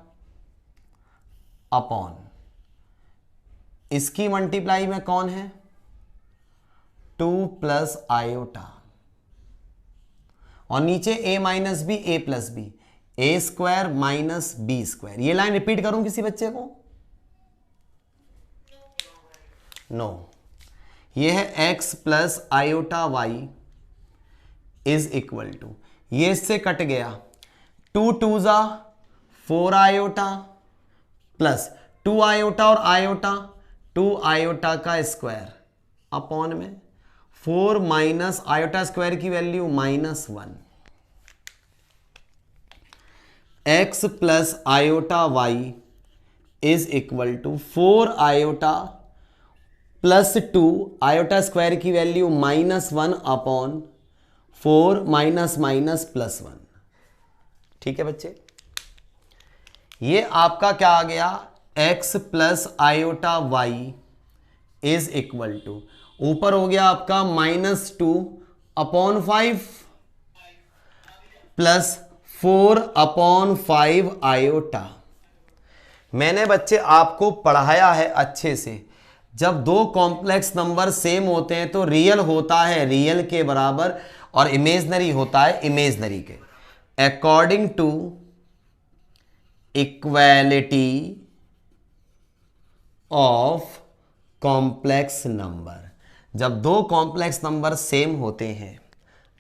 अपॉन, इसकी मल्टीप्लाई में कौन है, 2 प्लस आयोटा, और नीचे a minus B A plus B, A square minus B square. ये लाइन रिपीट करूं किसी बच्चे को? नो। ये है x plus iota Y is equal to, ये इससे कट गया, 2 2 जा 4 आयोटा प्लस 2 आयोटा और आयोटा, 2 आयोटा का स्क्वायर अपॉन में 4 माइनस आयोटा स्क्वायर की value -1, x plus iota Y is equal to 4 iota plus 2 iota square की value -1 upon 4 minus minus plus 1। ठीक है बच्चे, ये आपका क्या आ गया, X plus iota Y is equal to, ऊपर हो गया आपका -2/5 प्लस 4/5 आयोटा। मैंने बच्चे आपको पढ़ाया है अच्छे से, जब दो कॉम्प्लेक्स नंबर सेम होते हैं तो रियल होता है रियल के बराबर और इमेजनरी होता है इमेजनरी के, according to equality of complex number. जब दो कॉम्प्लेक्स नंबर सेम होते हैं,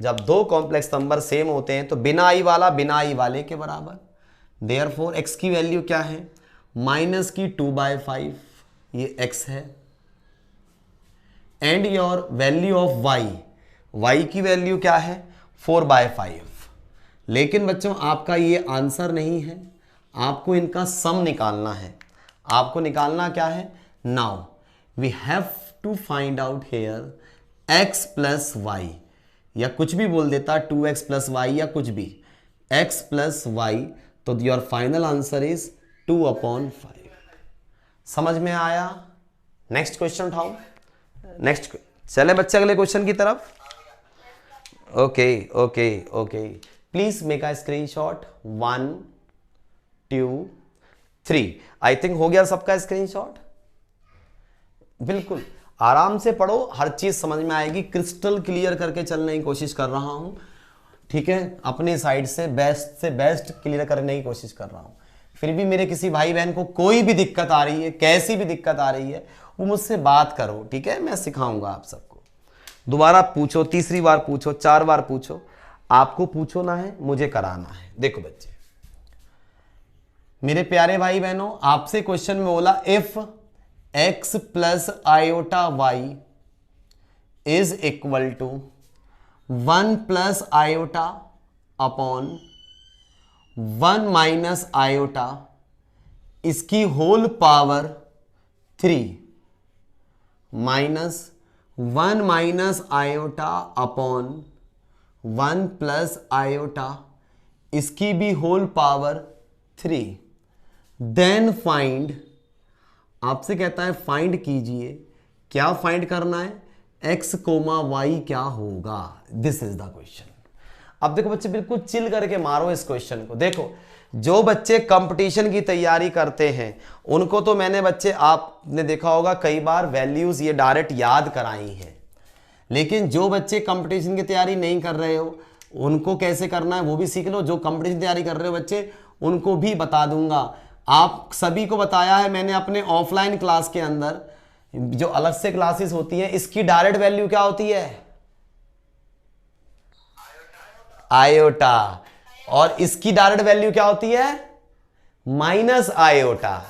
जब दो कॉम्प्लेक्स नंबर सेम होते हैं तो बिना आई वाला बिना आई वाले के बराबर। देयरफॉर एक्स की वैल्यू क्या है, -2/5, ये एक्स है, and your value of y, y की वैल्यू क्या है 4/5। लेकिन बच्चों आपका ये आंसर नहीं है, आपको इनका सम निकालना है। आपको निकालना क्या है, now we have to find out here x plus y, या कुछ भी बोल देता 2x प्लस वाई या कुछ भी, x प्लस वाई, तो योर फाइनल आंसर इज 2/5। समझ में आया? नेक्स्ट क्वेश्चन उठाओ, नेक्स्ट चले बच्चे अगले क्वेश्चन की तरफ। Okay okay okay, please make a screenshot. 1 2 3, I think हो गया सबका स्क्रीनशॉट। बिल्कुल आराम से पढ़ो, हर चीज समझ में आएगी, क्रिस्टल क्लियर करके चलने की कोशिश कर रहा हूं, ठीक है, अपने साइड से बेस्ट क्लियर करने की कोशिश कर रहा हूं। फिर भी मेरे किसी भाई बहन को कोई भी दिक्कत आ रही है, कैसी भी दिक्कत आ रही है, वो मुझसे बात करो, ठीक है, मैं सिखाऊंगा आप सबको। दोबारा पूछो, तीसरी बार पूछो, 4 बार पूछो, आपको पूछना है, मुझे कराना है। देखो बच्चे मेरे प्यारे भाई बहनों, आपसे क्वेश्चन में बोला if x plus iota Y is equal to 1 plus iota upon 1 minus iota, इसकी whole power 3 minus 1 minus iota upon 1 plus iota, इसकी भी होल पावर 3, देन फाइंड, आपसे कहता है फाइंड कीजिए, क्या फाइंड करना है, x, y क्या होगा, दिस इज द क्वेश्चन। अब देखो बच्चे बिल्कुल चिल करके मारो इस क्वेश्चन को। देखो जो बच्चे कंपटीशन की तैयारी करते हैं उनको तो मैंने बच्चे आपने देखा होगा कई बार वैल्यूज ये डायरेक्ट याद कराई हैं, लेकिन जो बच्चे कंपटीशन की तैयारी नहीं कर रहे हो उनको कैसे करना है वो भी सीख लो। जो कंपटीशन की तैयारी कर रहे हो बच्चे उनको भी बता दूंगा, आप सभी को बताया है मैंने अपने ऑफलाइन क्लास के अंदर, जो अलग से क्लासेस होती हैं, इसकी डायरेक्ट वैल्यू क्या होती है, आयोटा, और इसकी डायरेक्ट वैल्यू क्या होती है, minus iota,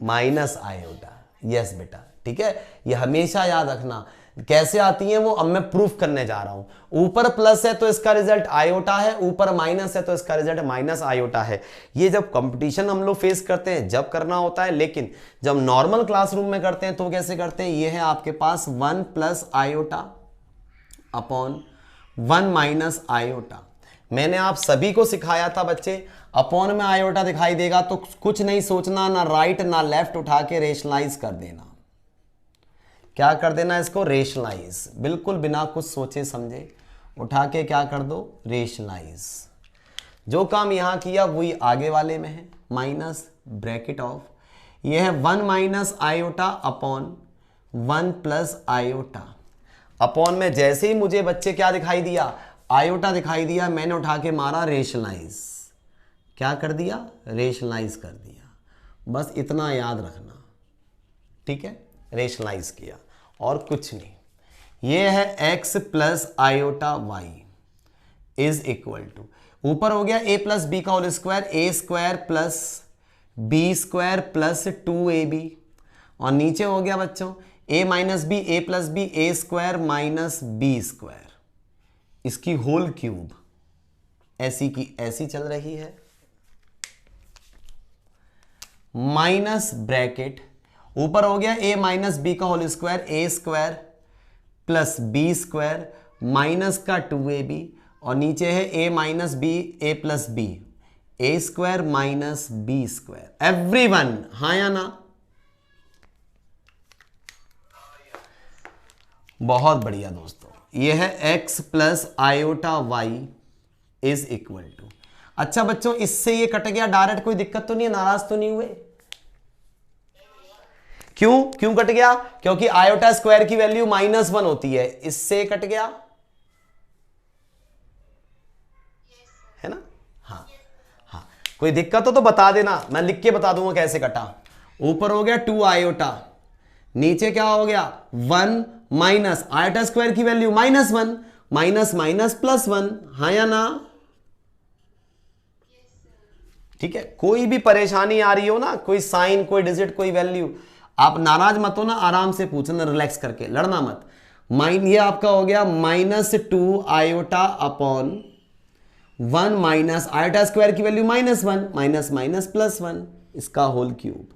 minus iota. Yes बेटा, ठीक है, ये हमेशा याद रखना। कैसे आती है वो अब मैं प्रूफ करने जा रहा हूं। ऊपर प्लस है तो इसका रिजल्ट आयोटा है, ऊपर माइनस है तो इसका रिजल्ट माइनस आयोटा है। ये जब कंपटीशन हम लोग फेस करते हैं जब करना होता है, लेकिन जब नॉर्मल क्लासरूम में करते हैं तो कैसे करते हैं, ये है आपके पास 1 plus iota upon 1 minus iota. मैंने आप सभी को सिखाया था बच्चे, अपॉन में आयोटा दिखाई देगा तो कुछ नहीं सोचना, ना राइट ना लेफ्ट, उठा के रेशनलाइज कर देना। क्या कर देना, इसको रेशनलाइज, बिल्कुल बिना कुछ सोचे समझे उठा के क्या कर दो, रेशनलाइज। जो काम यहां किया वही आगे वाले में है, माइनस ब्रैकेट ऑफ, ये है 1 minus iota upon 1 plus iota. Upon में जैसे ही मुझे बच्चे क्या दिखाई दिया, आयोटा दिखाई दिया, मैंने उठा के मारा रेशनलाइज। क्या कर दिया, रेशनलाइज कर दिया। बस इतना याद रखना, ठीक है, रेशनलाइज किया और कुछ नहीं। ये है x plus iota Y is equal to, ऊपर हो गया a प्लस बी का होल स्क्वायर, ए square plus B square plus 2ab, और नीचे हो गया बच्चों a minus B, A plus B, A square minus B square, इसकी होल क्यूब, ऐसी की ऐसी चल रही है, माइनस ब्रैकेट, ऊपर हो गया a माइनस बी का होल स्क्वायर, ए square plus B square minus का 2ab, और नीचे है a minus B, A plus B, A square minus B square. Everyone हाँ या ना? बहुत बढ़िया दोस्तों, ये है x plus iota Y is equal to. अच्छा बच्चों, इससे ये कट गया डायरेक्ट, कोई दिक्कत तो नहीं है, नाराज तो नहीं हुए? क्यों कट गया? क्योंकि आयोटा स्क्वायर की वैल्यू -1 होती है, इससे कट गया है ना? हाँ हाँ, कोई दिक्कत हो तो बता देना, मैं लिख के बता दूंगा कैसे कटा। ऊपर हो गया 2 आयोटा, नीचे क्या हो गया 1 माइनस आयोटा स्क्वायर की वैल्यू -1, माइनस माइनस +1, हाँ या ना? ठीक है, कोई भी परेशानी आ रही हो ना, कोई साइन, कोई डिजिट, कोई वैल्यू, आप नाराज मत हो ना, आराम से पूछना, रिलैक्स करके, लड़ना मत। ये आपका हो गया -2 iota upon 1 minus iota square की वैल्यू -1, माइनस माइनस +1, इसका होल क्यूब।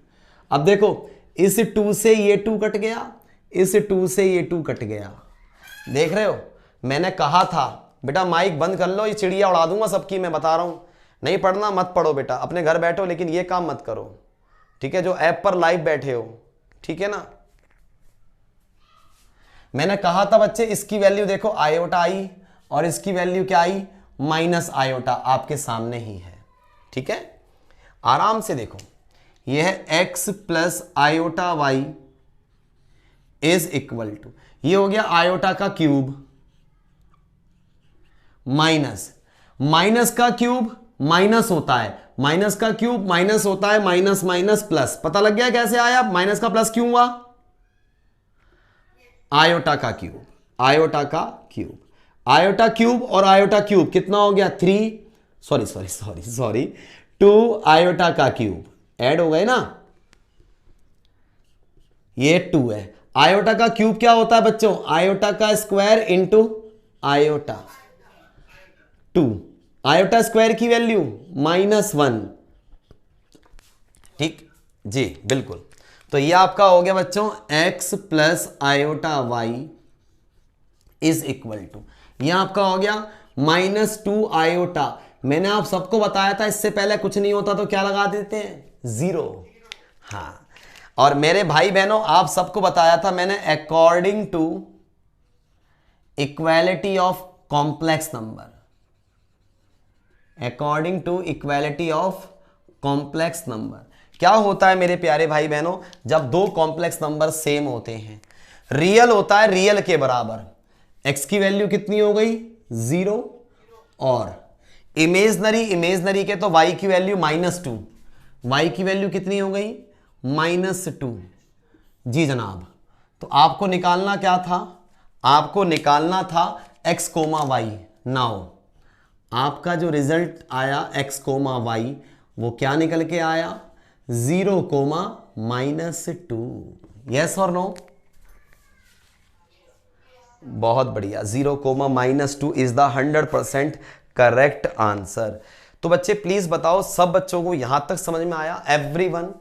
अब देखो, इस 2 से ये 2 कट गया, इस 2 से ये 2 कट गया। देख रहे हो, मैंने कहा था बेटा माइक बंद कर लो, ये चिड़िया उड़ा दूंगा सबकी, मैं बता रहा हूं। नहीं पढ़ना मत पढ़ो बेटा, अपने घर बैठो, लेकिन ये काम मत करो, ठीक है? जो ऐप पर लाइव बैठे हो, ठीक है ना? मैंने कहा था बच्चे, इसकी वैल्यू देखो आयोटा आई, और इसकी वैल्यू क्या आई माइनस आयोटा, आपके सामने ही है, ठीक है? आराम से देखो, यह है x plus iota Y is equal to, ये हो गया आयोटा का क्यूब माइनस का क्यूब माइनस होता है, माइनस का क्यूब माइनस होता है, माइनस माइनस प्लस, पता लग गया कैसे आया? माइनस का प्लस क्यों हुआ? आयोटा का क्यूब, आयोटा का क्यूब, आयोटा क्यूब और आयोटा क्यूब कितना हो गया 3, सॉरी 2 आयोटा का क्यूब ऐड हो गए ना, ये 2 है। आयोटा का क्यूब क्या होता है बच्चों? आयोटा का square into iota, 2 iota square की वैल्यू -1, ठीक जी, बिल्कुल। तो ये आपका हो गया बच्चों x plus iota Y is equal to, ये आपका हो गया -2 आयोटा। मैंने आप सबको बताया था, इससे पहले कुछ नहीं होता तो क्या लगा देते हैं 0, हाँ। और मेरे भाई बहनों, आप सबको बताया था मैंने, according to equality of complex number, according to equality of complex number क्या होता है मेरे प्यारे भाई बहनों? जब दो कॉम्प्लेक्स नंबर सेम होते हैं, रियल होता है रियल के बराबर, x की वैल्यू कितनी हो गई 0, और इमेजनरी के तो y की वैल्यू -2, y की वैल्यू कितनी हो गई -2। जी जनाब, तो आपको निकालना क्या था? आपको निकालना था x, y। नाउ आपका जो रिजल्ट आया x, y, वो क्या निकल के आया 0, -2। यस और नो? बहुत बढ़िया, 0, -2 इज द 100% करेक्ट आंसर। तो बच्चे प्लीज बताओ, सब बच्चों को यहां तक समझ में आया? एवरीवन?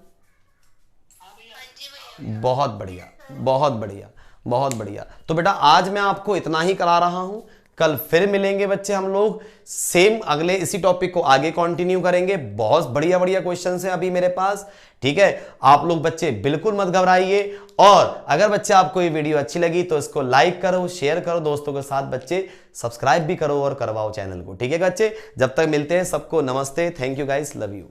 बहुत बढ़िया, बहुत बढ़िया, बहुत बढ़िया। तो बेटा आज मैं आपको इतना ही करा रहा हूं, कल फिर मिलेंगे बच्चे हम लोग, सेम अगले इसी टॉपिक को आगे कंटिन्यू करेंगे। बहुत बढ़िया बढ़िया क्वेश्चन हैं अभी मेरे पास, ठीक है? आप लोग बच्चे बिल्कुल मत घबराइए, और अगर बच्चे आपको ये वीडियो अच्छी लगी तो इसको लाइक करो, शेयर करो दोस्तों के साथ, बच्चे सब्सक्राइब भी करो और करवाओ चैनल को, ठीक है बच्चे? जब तक मिलते हैं, सबको नमस्ते, thank you guys, love you.